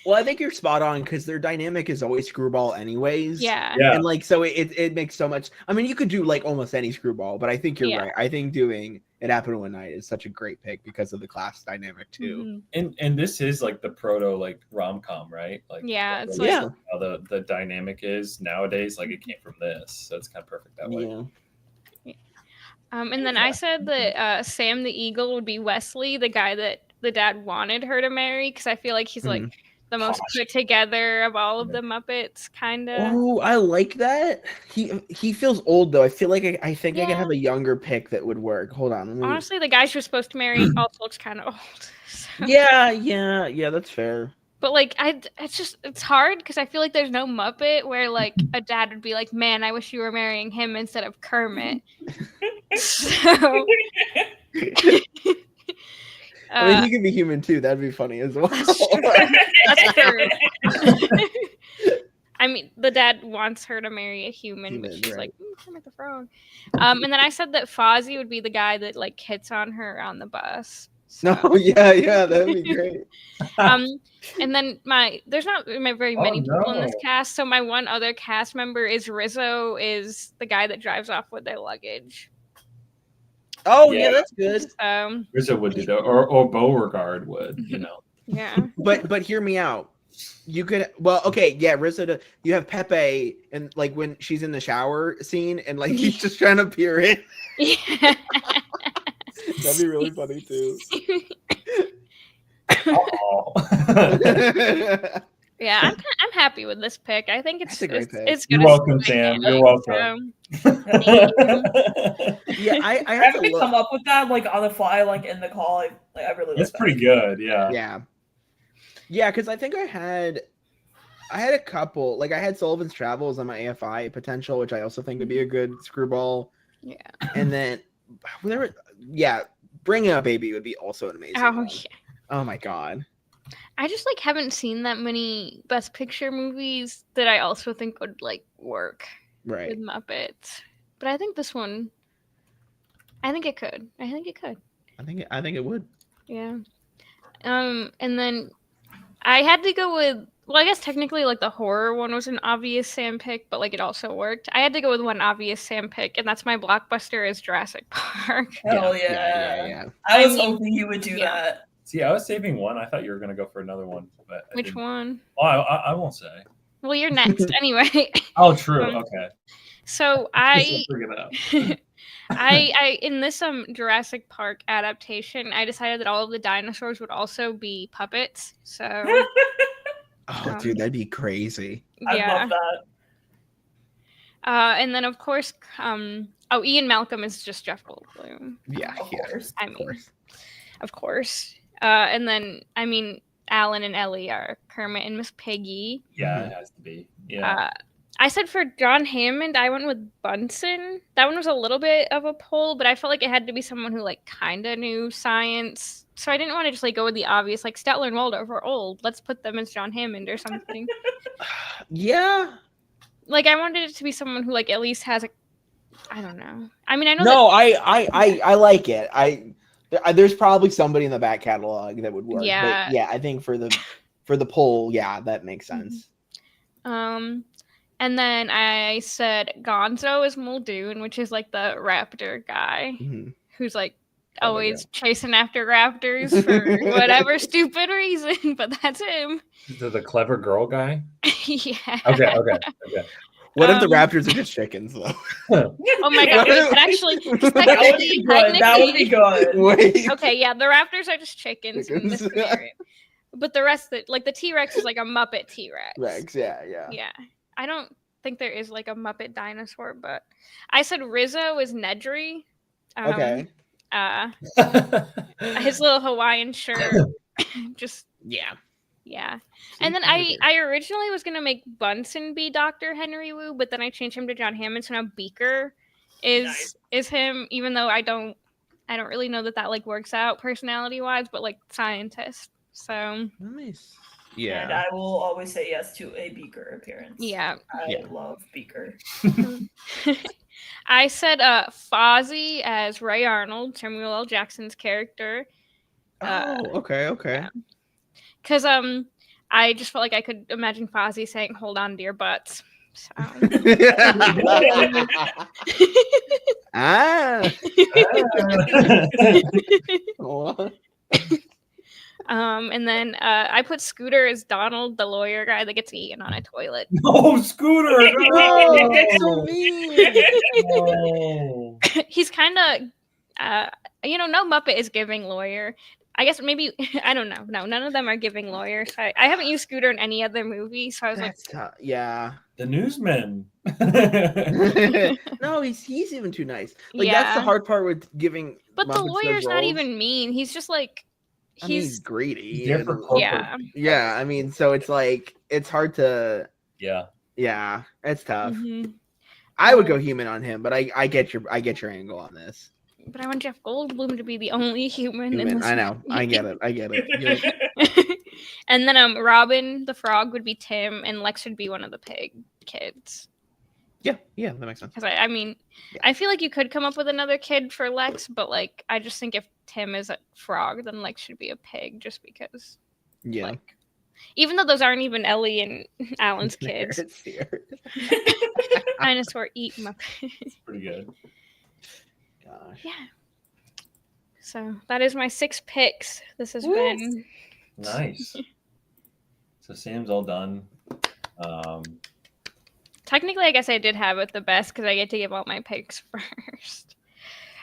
Well, I think you're spot on because their dynamic is always screwball anyways. yeah. And like so it makes so much. I mean, you could do like almost any screwball, but I think you're right. I think doing It Happened One Night is such a great pick because of the class dynamic too. Mm-hmm. And this is like the proto like rom-com, right? Like It's like like how the dynamic is nowadays. Like it came from this, so it's kind of perfect that way. Yeah. And then I said that Sam the Eagle would be Wesley, the guy that the dad wanted her to marry, because I feel like he's like the most put together of all of the Muppets, kind of. Oh, I like that. He feels old though. I feel like I think I could have a younger pick that would work. Hold on. Honestly, the guy she was supposed to marry also looks kind of old. So. Yeah, that's fair. But like, it's hard because I feel like there's no Muppet where like a dad would be like, "Man, I wish you were marrying him instead of Kermit." So. I mean, he can be human too. That'd be funny as well. That's true. I mean, the dad wants her to marry a human, but she's like, Kermit the Frog. And then I said that Fozzie would be the guy that like hits on her on the bus So, No, yeah, that'd be great. and then there's not very many people in this no. cast, so my one other cast member is Rizzo, is the guy that drives off with their luggage. Oh Yeah. yeah, that's good. Rizzo would do that, or Beauregard would, Yeah. But hear me out. You could Rizzo. You have Pepe, and like when she's in the shower scene, and like he's just trying to peer in. Yeah. That'd be really funny too. Oh. Yeah, I'm happy with this pick. I think it's That's a great pick. it's good. You're as welcome, Sam. You're anything, welcome. Yeah, I have Having to to look. come up with that like on the fly, like in the call, I really like It's that. pretty good, yeah. Yeah, because I think I had a couple. Like I had Sullivan's Travels on my AFI potential, which I also think would be a good screwball. Yeah. And then Bringing Up Baby would be also an amazing Oh one. yeah. Oh my god. I just haven't seen that many Best Picture movies that I also think would work Right. with Muppets. But I think this one, I think it could. I think it would. Yeah. And then I had to go with, well, I guess technically the horror one was an obvious Sam pick, but it also worked. I had to go with one obvious Sam pick, and that's my blockbuster is Jurassic Park. Hell Yeah. I was hoping you would do that. See, I was saving one. I thought you were going to go for another one. But Which one? Well, I won't say. Well, you're next anyway. Oh, true. Okay. So Bring it up. I in this Jurassic Park adaptation, I decided that all of the dinosaurs would also be puppets. So Oh, dude, that'd be crazy. I yeah. love that. And then of course, Ian Malcolm is just Jeff Goldblum. Yeah, Of course. Of course. And then Alan and Ellie are Kermit and Miss Piggy. Yeah, it has to be. Yeah. I said for John Hammond, I went with Bunsen. That one was a little bit of a pull, but I felt like it had to be someone who kind of knew science. So I didn't want to just go with the obvious, Statler and Waldorf are old. Let's put them as John Hammond or something. Yeah. I wanted it to be someone who at least has I don't know. I know. No, I like it. There's probably somebody in the back catalog that would work. Yeah. But yeah, I think for the poll, yeah, that makes sense. And then I said Gonzo is Muldoon, which is the raptor guy who's always chasing after raptors for whatever stupid reason, but that's him. Is it the clever girl guy? Yeah. Okay. What if the raptors are just chickens, though? Oh my god! Wait, but actually, That would be good. That would be good. Wait. Okay, yeah, the raptors are just chickens in this scenario. But the rest, the T-Rex is a Muppet T-Rex. Rex, yeah. Yeah. I don't think there is a Muppet dinosaur, but I said Rizzo is Nedry. Okay. His little Hawaiian shirt. Just Yeah. And then I originally was gonna make Bunsen be Dr. Henry Wu, but then I changed him to John Hammond, so now Beaker is him, even though I don't really know that works out personality wise, but scientist. So Nice. And I will always say yes to a Beaker appearance. Yeah. I love Beaker. I said Fozzie as Ray Arnold, Samuel L. Jackson's character. Okay. Because I just felt like I could imagine Fozzie saying, "Hold on to your butts." So. And then I put Scooter as Donald, the lawyer guy that gets eaten on a toilet. No, Scooter! No, that's so mean. No. He's kind of, no Muppet is giving lawyer. I guess maybe, I don't know. No, none of them are giving lawyers. I haven't used Scooter in any other movie, so I was yeah. The newsman. No, he's even too nice. That's the hard part with giving. But Muppets the lawyer's those not roles. even mean. He's just he's greedy. Different Yeah, so it's it's hard to. Yeah, it's tough. Mm-hmm. I would go human on him, but I get your angle on this. But I want Jeff Goldblum to be the only human in this. I know. I get it. And then Robin the frog would be Tim, and Lex would be one of the pig kids. Yeah, that makes sense. Because I mean, Yeah. I feel like you could come up with another kid for Lex, but like I just think if Tim is a frog, then Lex should be a pig, just because. Yeah. Like, even though those aren't even Ellie and Alan's kids, It's here. dinosaur eat Muppets. Pretty good. Gosh. Yeah. So that is my 6 picks. This has Woo! been Nice. So Sam's all done. technically, I guess I did have it the best because I get to give all my picks first.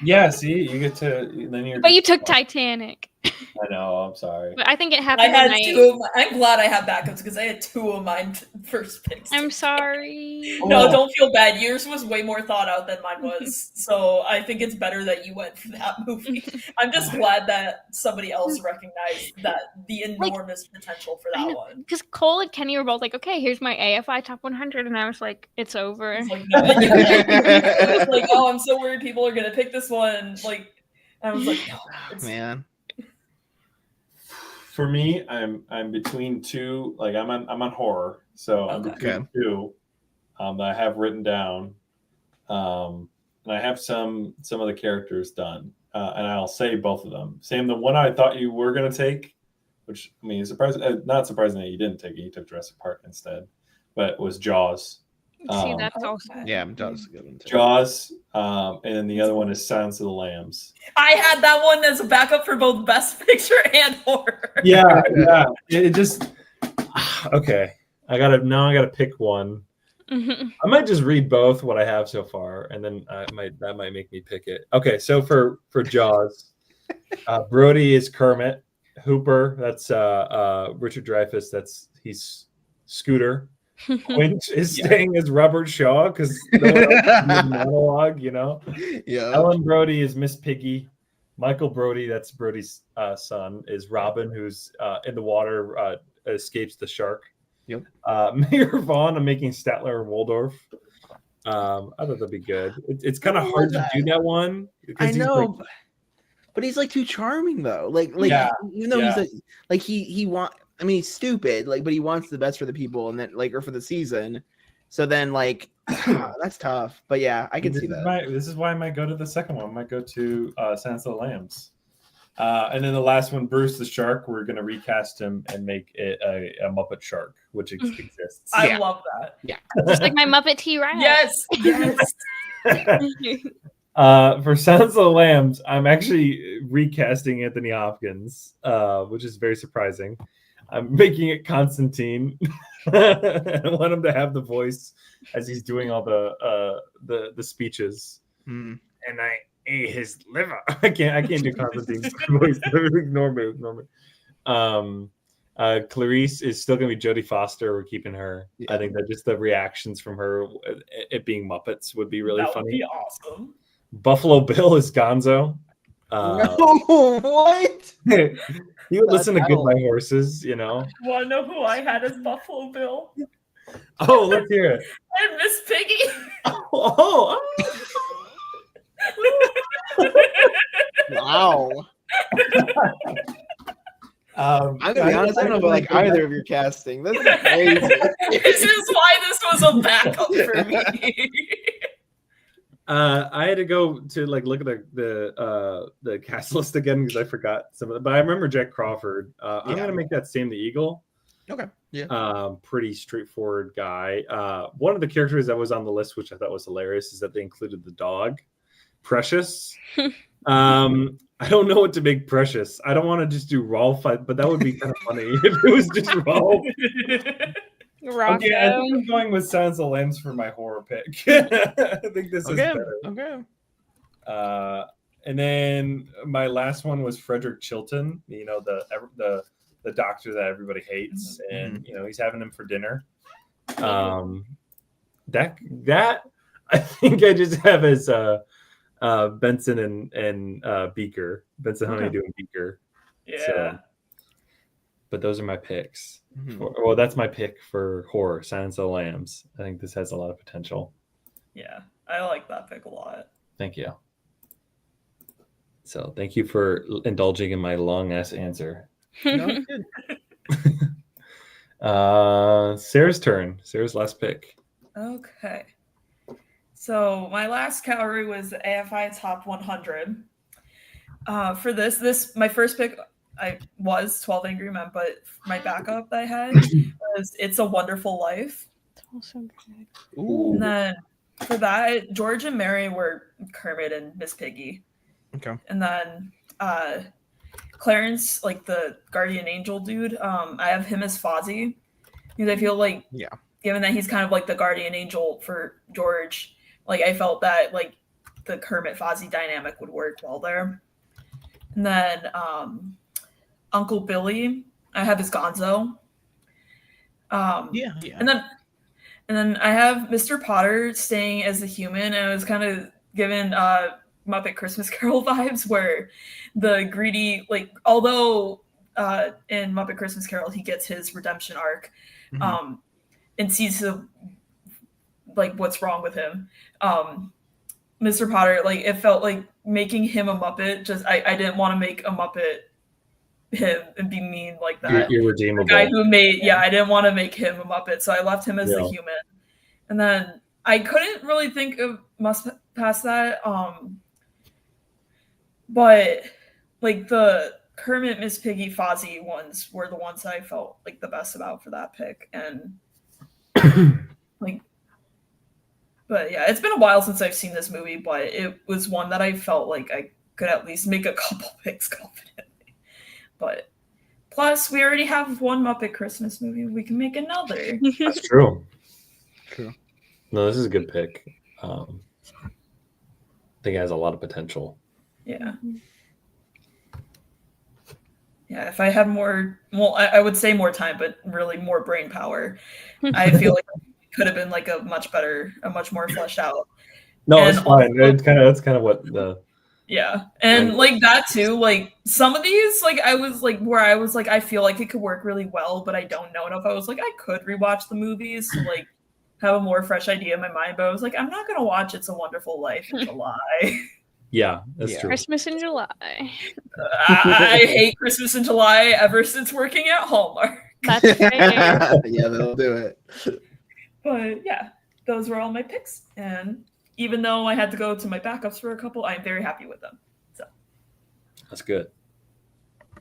Yeah, see, you get to then you're. But you took Titanic. I know. I'm sorry. But I think it I happened. had when two. I'm glad I had backups because I had 2 of mine first picks. I'm sorry. No, Oh. don't feel bad. Yours was way more thought out than mine was. So I think it's better that you went for that movie. I'm just glad that somebody else recognized that the enormous potential for I that know. one. Because Cole and Kenny were both like, okay, here's my AFI top 100. And I was like, it's over. It's like, no, like, it was like, oh, I'm so worried people are gonna pick this one. Like, and I was like, no, it's, Man. For me, I'm between 2. Like I'm on horror, so I'm Okay. between 2 that I have written down, and I have some of the characters done, and I'll say both of them. Sam, the one I thought you were gonna take, which I mean, not surprising that you didn't take it. You took Jurassic Park instead, but was Jaws. See, that's okay. also. Yeah, Jaws. Good one too. Jaws, and then the other one is Silence of the Lambs. I had that one as a backup for both Best Picture and horror. Yeah. It just okay. I gotta pick one. Mhm. I might just read both what I have so far, and then that might make me pick it. Okay, so for Jaws, Brody is Kermit. Hooper, that's Richard Dreyfuss. He's Scooter. Quinch is staying as Robert Shaw because the monologue, Yeah. Ellen Brody is Miss Piggy. Michael Brody, that's Brody's son, is Robin, who's in the water, escapes the shark. Yep. Mayor Vaughn, I'm making Statler and Waldorf. I thought that'd be good. It's kind of hard to do that one. I He's know, but he's like too charming though. Like Yeah, even though yeah. he want. I mean, he's stupid. Like, but he wants the best for the people, and then or for the season. So then that's tough. But yeah, I can see that. This is why I might go to the second one. I might go to Silence of the Lambs. And then the last one, Bruce the Shark, we're going to recast him and make it a Muppet Shark, which exists. I love that. Yeah. Just like my Muppet T-Rex. Yes. For Silence of the Lambs, I'm actually recasting Anthony Hopkins, which is very surprising. I'm making it Constantine. I want him to have the voice as he's doing all the speeches. Mm. And I ate his liver. I can't do Constantine's voice. Ignore me. Clarice is still gonna be Jodie Foster. We're keeping her. Yeah. I think that just the reactions from her, it being Muppets, would be really That would funny. be awesome. Buffalo Bill is Gonzo. No, what? He would listen to Goodbye Horses, Want to know who I had as Buffalo Bill? Oh, let's hear it. And Miss Piggy. Oh. Wow. I'm gonna be honest. I don't know about either of your casting. This is crazy. This is why this was a backup for me. I had to go to look at the cast list again because I forgot some of it. But I remember Jack Crawford. I'm gonna make that Sam the Eagle. Okay. Yeah. Pretty straightforward guy. One of the characters that was on the list, which I thought was hilarious, is that they included the dog, Precious. I don't know what to make Precious. I don't want to just do Rolf, but that would be kind of funny if it was just Rolf. Rocco. Okay, I think I'm going with Silence of the Lambs for my horror pick. I think this is better. Okay. And then my last one was Frederick Chilton. The doctor that everybody hates, and he's having him for dinner. That I think I just have as Benson and Beaker. Benson Honeydew and Beaker. Yeah. So, but those are my picks. Mhm. That's my pick for horror, Silence of the Lambs. I think this has a lot of potential. Yeah, I like that pick a lot. Thank you. So thank you for indulging in my long ass answer. No, it's good. Sarah's turn. Sarah's last pick. Okay. So my last category was the AFI Top 100. For this my first pick was 12 Angry Men, but my backup that I had was It's a Wonderful Life. It's also good. Ooh. And then for that, George and Mary were Kermit and Miss Piggy. Okay. And then Clarence, like the guardian angel dude, I have him as Fozzie. Because I feel like, given that he's kind of like the guardian angel for George, like I felt that like the Kermit Fozzie dynamic would work well there. And then Uncle Billy, I have as Gonzo. And then I have Mr. Potter staying as a human, and I was kind of given Muppet Christmas Carol vibes, where the greedy, like, although in Muppet Christmas Carol he gets his redemption arc, and sees like what's wrong with him. Mr. Potter, like it felt like making him a Muppet. Just I didn't want to make a Muppet him and be mean like that. Irredeemable. The guy who made I didn't want to make him a Muppet, so I left him as the human. And then I couldn't really think of past that. But like the Kermit, Miss Piggy, Fozzie ones were the ones that I felt like the best about for that pick. And like, but yeah, it's been a while since I've seen this movie, but it was one that I felt like I could at least make a couple picks confidently. But plus, we already have one Muppet Christmas movie. We can make another. That's true. True. No, this is a good pick. I think it has a lot of potential. Yeah. Yeah, if I had more, well, I would say more time, but really more brain power, I feel like it could have been like a much more fleshed out. No, And it's fine. also, That's kind of what the and like that too. Like some of these, like I was like where I was like I feel like it could work really well, but I don't know enough. I was like I could rewatch the movies to like have a more fresh idea in my mind, but I was like I'm not gonna watch It's a Wonderful Life in July. Yeah, that's true. Christmas in July. I hate Christmas in July ever since working at Hallmark. That's fair. Yeah, that'll do it. But yeah, those were all my picks. And even though I had to go to my backups for a couple, I'm very happy with them. So That's good.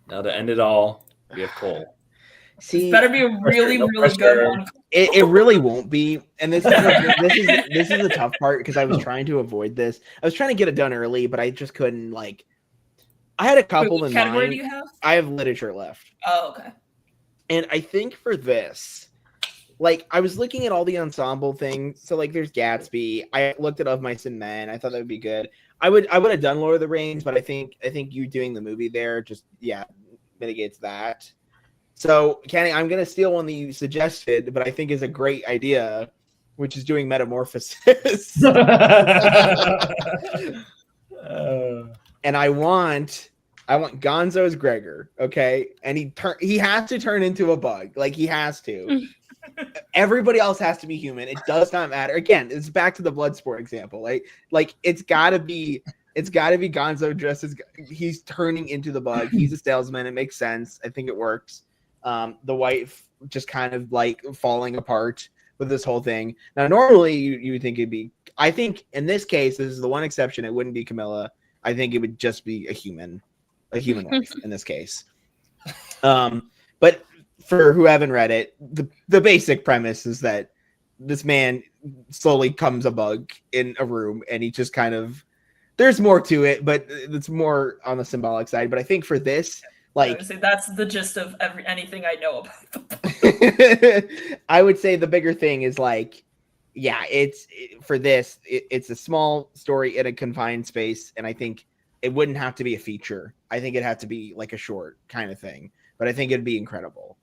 Now to end it all, we have Cole. See, better be a really, really good one. It really won't be, and this is the tough part because I was trying to avoid this. I was trying to get it done early, but I just couldn't. Like, I had a couple Wait, in category mind. do you have? I have literature left. Oh, okay. And I think for this, like, I was looking at all the ensemble things. So, like, there's Gatsby. I looked at Of Mice and Men. I thought that would be good. I would have done Lord of the Rings, but I think you doing the movie there just mitigates that. So, Kenny, I'm gonna steal one that you suggested, but I think is a great idea, which is doing Metamorphosis. And I want Gonzo as Gregor, okay? And he has to turn into a bug. Like he has to. Everybody else has to be human. It does not matter. Again, it's back to the Bloodsport example. Like it's gotta be Gonzo dressed as he's turning into the bug. He's a salesman. It makes sense. I think it works. The wife just kind of like falling apart with this whole thing. Now, normally you would think it'd be. I think in this case, this is the one exception. It wouldn't be Camilla. I think it would just be a human wife in this case. But for who haven't read it, the basic premise is that this man slowly comes a bug in a room, and he just kind of. There's more to it, but it's more on the symbolic side. But I think for this. Like that's the gist of anything I know about the book. I would say the bigger thing is like, it's a small story in a confined space, and I think it wouldn't have to be a feature. I think it'd have to be like a short kind of thing, but I think it'd be incredible.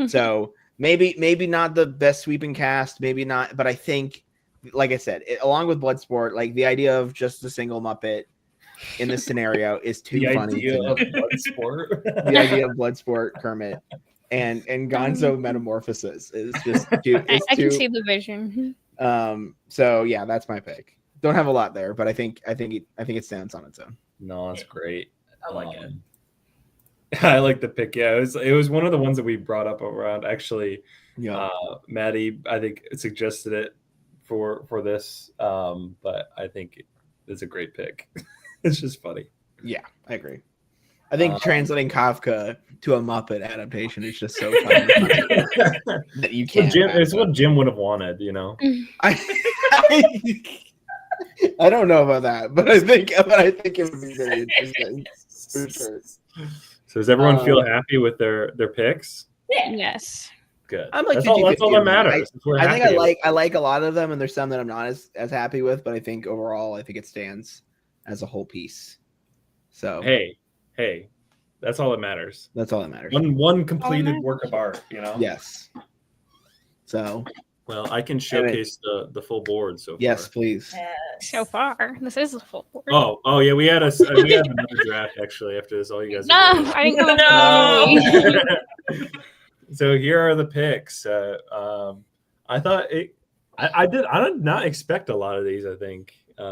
So maybe not the best sweeping cast, maybe not, but I think, like I said, along with Bloodsport, like the idea of just a single Muppet in this scenario is too funny. The idea of Bloodsport. The idea of Bloodsport, Kermit, and Gonzo Metamorphosis is just too. I can see the vision. So yeah, that's my pick. Don't have a lot there, but I think it stands on its own. No, that's great. I like it. I like the pick. Yeah, it was one of the ones that we brought up around. Actually, Maddie, I think, suggested it for this, but I think it's a great pick. It's just funny. Yeah, I agree. I think translating Kafka to a Muppet adaptation is just so funny that you can't. It's what Jim would have wanted, you know. I don't know about that, but I think it would be very interesting for sure. So does everyone feel happy with their picks? Yes. Good. I'm like that's all that matters. I think I like a lot of them, and there's some that I'm not as happy with, but I think overall, I think it stands as a whole piece. So hey, that's all that matters. That's all that matters. One completed work of art, you know. Yes. So. Well, I can showcase the full board so far. Yes, please. So far, this is the full board. Oh yeah, we have another draft actually after this. All you guys. No, I didn't come up with No. So here are the picks. I thought I did not expect a lot of these. I think. I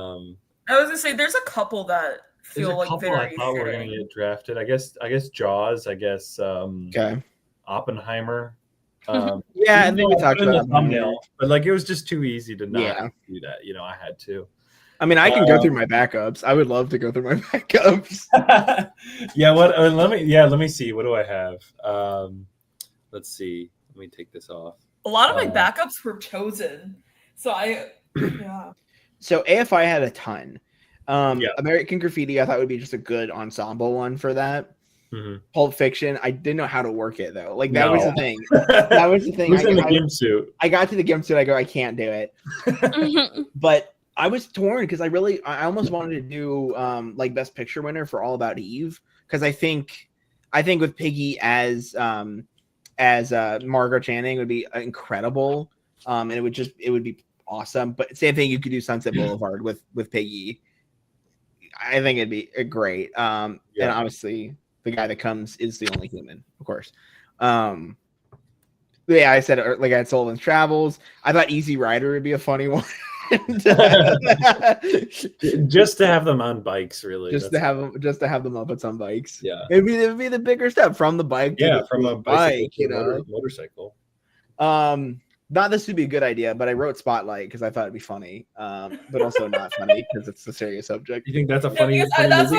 was gonna say there's a couple that feel like very I thought were gonna get drafted. I guess Jaws. I guess. Okay. Oppenheimer. Yeah, I think we talked about the thumbnail, but like it was just too easy to not do that. You know, I had to. I mean, I can go through my backups. I would love to go through my backups. Yeah. What? Let me see. What do I have? Let's see. Let me take this off. A lot of my backups were chosen, so yeah. So AFI had a ton. American Graffiti, I thought would be just a good ensemble one for that. Mm-hmm. Pulp Fiction, I didn't know how to work it though. Like that was the thing. That was the thing. Who's in the gimp suit? I got to the gimp suit. I go, I can't do it. But I was torn because I almost wanted to do like Best Picture winner for All About Eve, because I think with Piggy as Margot Channing would be incredible, and it would be awesome. But same thing, you could do Sunset Boulevard with Piggy. I think it'd be great. And obviously the guy that comes is the only human, of course. But yeah, I said like I had Sullivan's Travels. I thought Easy Rider would be a funny one. Just to have them on bikes, really. Just to have the Muppets on bikes. Yeah, it'd be the bigger step from the bike. From a bike, you know, motorcycle. Not this would be a good idea, but I wrote Spotlight because I thought it'd be funny, but also not funny because it's a serious subject. You think that's a funny movie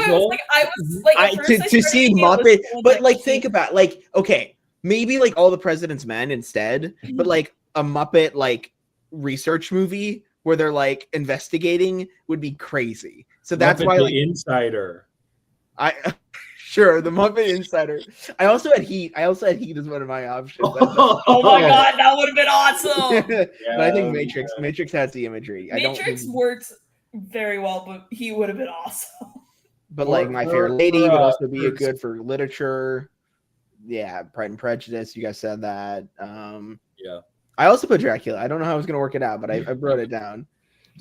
goal? I was like, to see Muppet, but like think about like, okay, maybe like All the President's Men instead, but like a Muppet like research movie where they're like investigating would be crazy. So that's Muppet why the like Insider. Sure, the Muppet Insider. I also had Heat as one of my options. Oh my god, that would have been awesome. But I think Matrix has the imagery. Matrix works very well, but he would have been awesome. But like My Fair Lady would also be good for literature. Yeah, Pride and Prejudice. You guys said that. Yeah. I also put Dracula. I don't know how I was gonna work it out, but I wrote it down.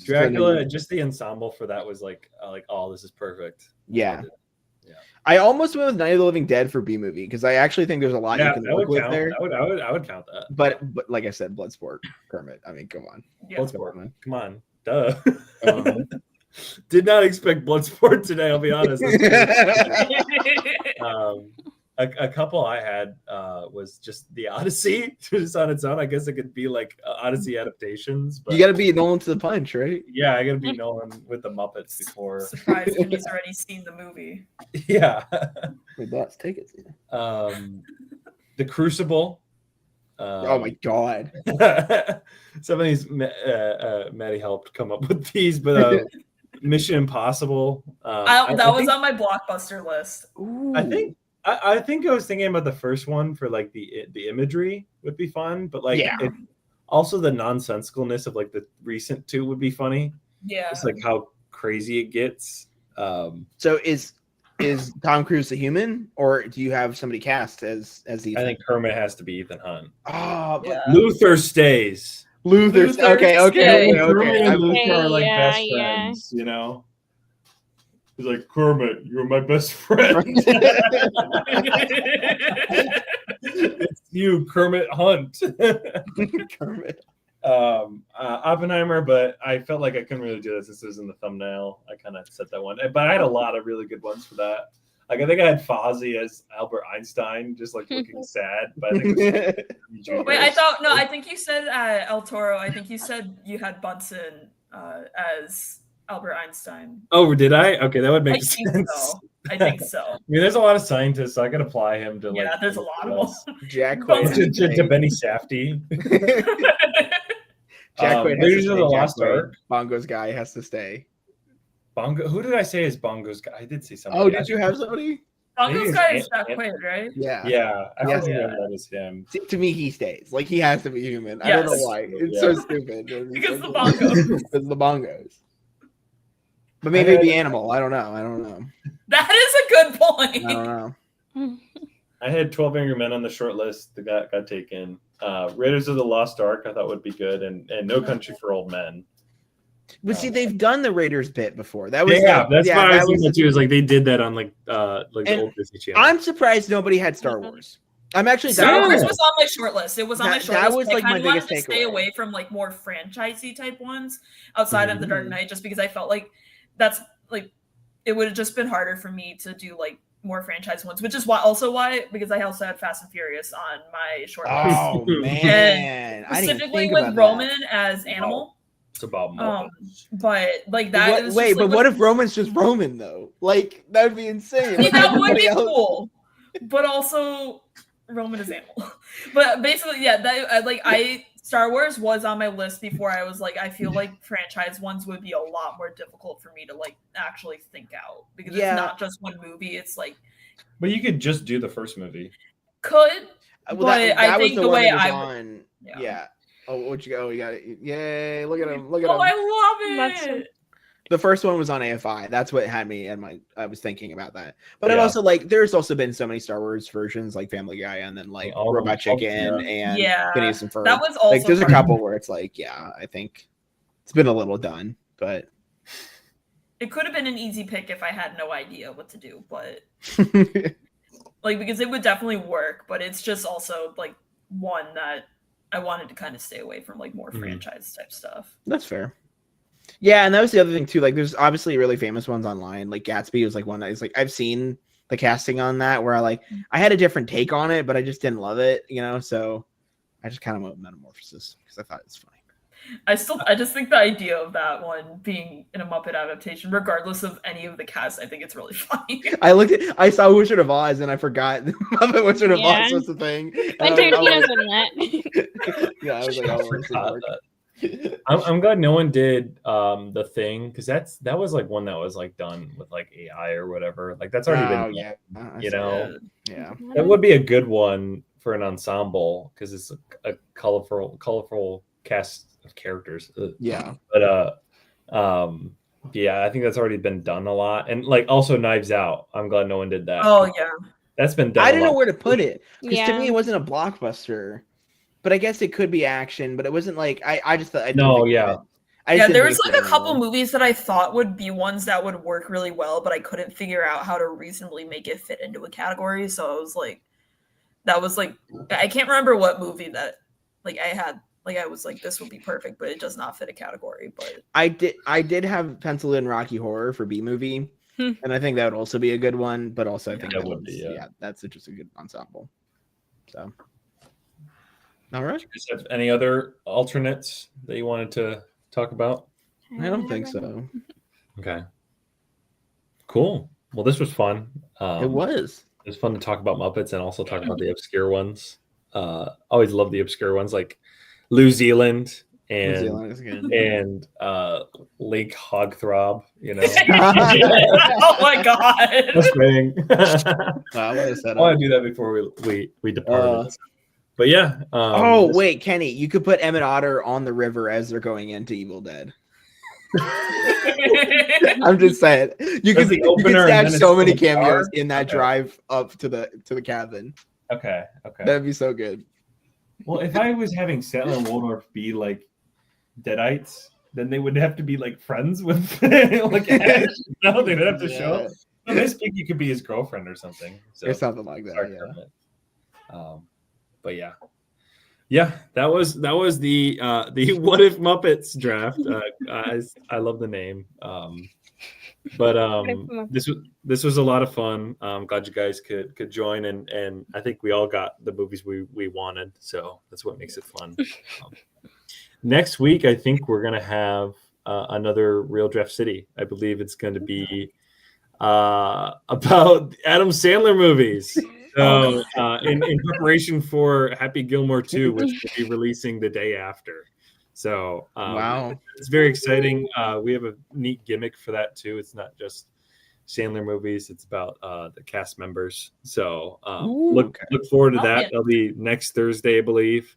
Dracula, just the ensemble for that was like, oh, this is perfect. Yeah. I almost went with Night of the Living Dead for B movie because I actually think there's a lot you can work with there. I would count that. But like I said, Bloodsport, Kermit. I mean, come on. Yeah. Bloodsport, come on, duh. Did not expect Bloodsport today. I'll be honest. A couple I had was just the Odyssey, just on its own. I guess it could be like Odyssey adaptations. But you got to be Nolan to the punch, right? Yeah, I got to be Nolan with the Muppets before. Surprised when he's already seen the movie. Yeah. Wait, let's take it. The Crucible. Oh my god. Some of these Maddie helped come up with these, but Mission Impossible. That was on my blockbuster list. Ooh. I think I was thinking about the first one for like the imagery would be fun, but like also the nonsensicalness of like the recent two would be funny. Yeah, it's like how crazy it gets. So is Tom Cruise the human, or do you have somebody cast as Ethan? I think Kermit has to be Ethan Hunt. Oh, but Luther stays. Luther's okay. Kermit and Luther are like best friends, you know. He's like, Kermit, you're my best friend. It's you, Kermit Hunt. Kermit. Oppenheimer, but I felt like I couldn't really do that since it was in the thumbnail. I kind of set that one, but I had a lot of really good ones for that. Like I think I had Fozzie as Albert Einstein, just like looking sad. But I think it was Wait, I think you said El Toro. I think you said you had Bunsen as Albert Einstein. Oh, did I? Okay, that would I make think sense. so. I think so. I mean, there's a lot of scientists, so I could apply him to like. Yeah, there's a lot of them. Jack Bunsen- Quaid. to Benny Safdie. Jack Quaid has to Raiders stay. of the Jack Lost Quaid. Ark. Bongo's guy has to stay. Bongo. Who did I say is Bongo's guy? I did say something. Oh, did you have somebody? Bongo's Maybe guy it's is Jack Ant- Quaid, right? Yeah. Yeah, I Yes. forget that is him. See, to me, he stays. Like he has to be human. I don't know Yes. why. It's Yeah. so stupid. Because the bongos. Because the bongos. But maybe it'd be animal. I don't know. That is a good point. I don't know. I had 12 Angry Men on the short list that got taken. Raiders of the Lost Ark I thought would be good, and No Country for Old Men. But see, they've done the Raiders bit before. That was That's what I was thinking the- too. Is like they did that on like the And old Disney Channel. I'm surprised nobody had Star Wars. I'm actually Star Yeah. Wars was on my short list. It was on my That- short that list. was, I like, my kinda wanted biggest to stay takeaway. away from like more franchisey type ones outside of the Dark Knight, just because I felt like that's like it would have just been harder for me to do like more franchise ones, which is why because I also had Fast and Furious on my short list. Oh man, I didn't even Specifically think with about Roman as Animal. It's about Muppets. But like that. that. Wait, but what if Roman's just Roman though? Like that would be insane. See, Like, that would everybody be else- cool, but also Roman is Animal. But basically, yeah, that Star Wars was on my list before. I was like, I feel like franchise ones would be a lot more difficult for me to like actually think out because Yeah. it's not just one movie. It's like But you could just do the first movie. could, Well, but I was think the one way that was I on. yeah. Yeah. Oh, what you go? You got it. Yay! Look at him! Look at Oh, him! I love That's it. The first one was on AFI. That's what had me in my. I was thinking about that, but it Yeah. also like there's also been so many Star Wars versions, like Family Guy, and then like All of them. Robot Chicken and Yeah. Phineas and Ferb. That was also Like there's a part of couple where it's like, yeah, I think it's been a little done, but It could have been an easy pick if I had no idea what to do, but like because it would definitely work, but it's just also like one that I wanted to kind of stay away from like more Mhm. franchise type stuff. that's fair. Yeah, and that was the other thing too. Like, there's obviously really famous ones online. Like Gatsby was like one that is like I've seen the casting on that where I had a different take on it, but I just didn't love it, you know. So I just kind of went with Metamorphosis because I thought it was funny. I just think the idea of that one being in a Muppet adaptation, regardless of any of the cast, I think it's really funny. I saw Wizard of Oz and I forgot Muppet Wizard of Yeah. Oz was the thing. And And I was Tarantino's in that. yeah, I was like, I oh, this would forgot work. that. I'm glad no one did the thing because that was like one that was like done with like AI or whatever. Like that's already Oh been yeah, you know. yeah. That would be a good one for an ensemble because it's a colorful cast of characters. Yeah. But yeah, I think that's already been done a lot. And like also Knives Out. I'm glad no one did that. Oh yeah. That's been done. I a didn't know lot. where to put it because to Yeah. me it wasn't a blockbuster, but I guess it could be action. But it wasn't like I just thought. I didn't No, think of yeah. it. I just Yeah, didn't there think was it like a fit couple anymore. movies that I thought would be ones that would work really well, but I couldn't figure out how to reasonably make it fit into a category. So I was like, I can't remember what movie that like I had. Like I was like, this would be perfect, but it does not fit a category. But I did have penciled in Rocky Horror for B movie, Hmm. and I think that would also be a good one. But also I think that that would was, be, yeah. that's just a good ensemble. So, all right, Do you guys have any other alternates that you wanted to talk about? I don't think so. Okay. Cool. Well, this was fun. It was. It was fun to talk about Muppets and also talk about the obscure ones. Always love the obscure ones like New Zealand New and Zealand is good. and Lake Hogthrob, you know. oh my god. Just kidding. Wow, what a I setup. want to do that before we depart. But yeah. Oh this- wait, Kenny, you could put Emmett Otter on the river as they're going into Evil Dead. I'm just saying, you That's could the opener and stack then so it's many the car? cameos in that Okay. drive up to the cabin. Okay. That'd be so good. Well, if I was having Statler and Waldorf be like Deadites, then they would have to be like friends with like Ash. No, they'd have to show up. No, this Piggy could be his girlfriend or something. So Or something like that. sorry, Yeah. Kermit. But yeah, that was the What If Muppets draft. I love the name. But Muppets. this was a lot of fun. Glad you guys could join, and I think we all got the movies we wanted, so that's what makes it fun. Next week, I think we're gonna have another Real Draft City. I believe it's going to be about Adam Sandler movies. So in preparation for Happy Gilmore 2, which will be releasing the day after. So Wow. it's very exciting. We have a neat gimmick for that too. It's not just Sandler movies. It's about the cast members. So look forward to that. Yeah. That'll be next Thursday, I believe.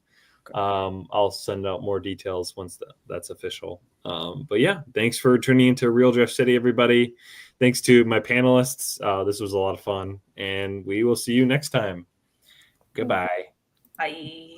I'll send out more details once that's official. But yeah, thanks for tuning into Real Draft City, everybody. Thanks to my panelists. This was a lot of fun, and we will see you next time. Goodbye. Bye.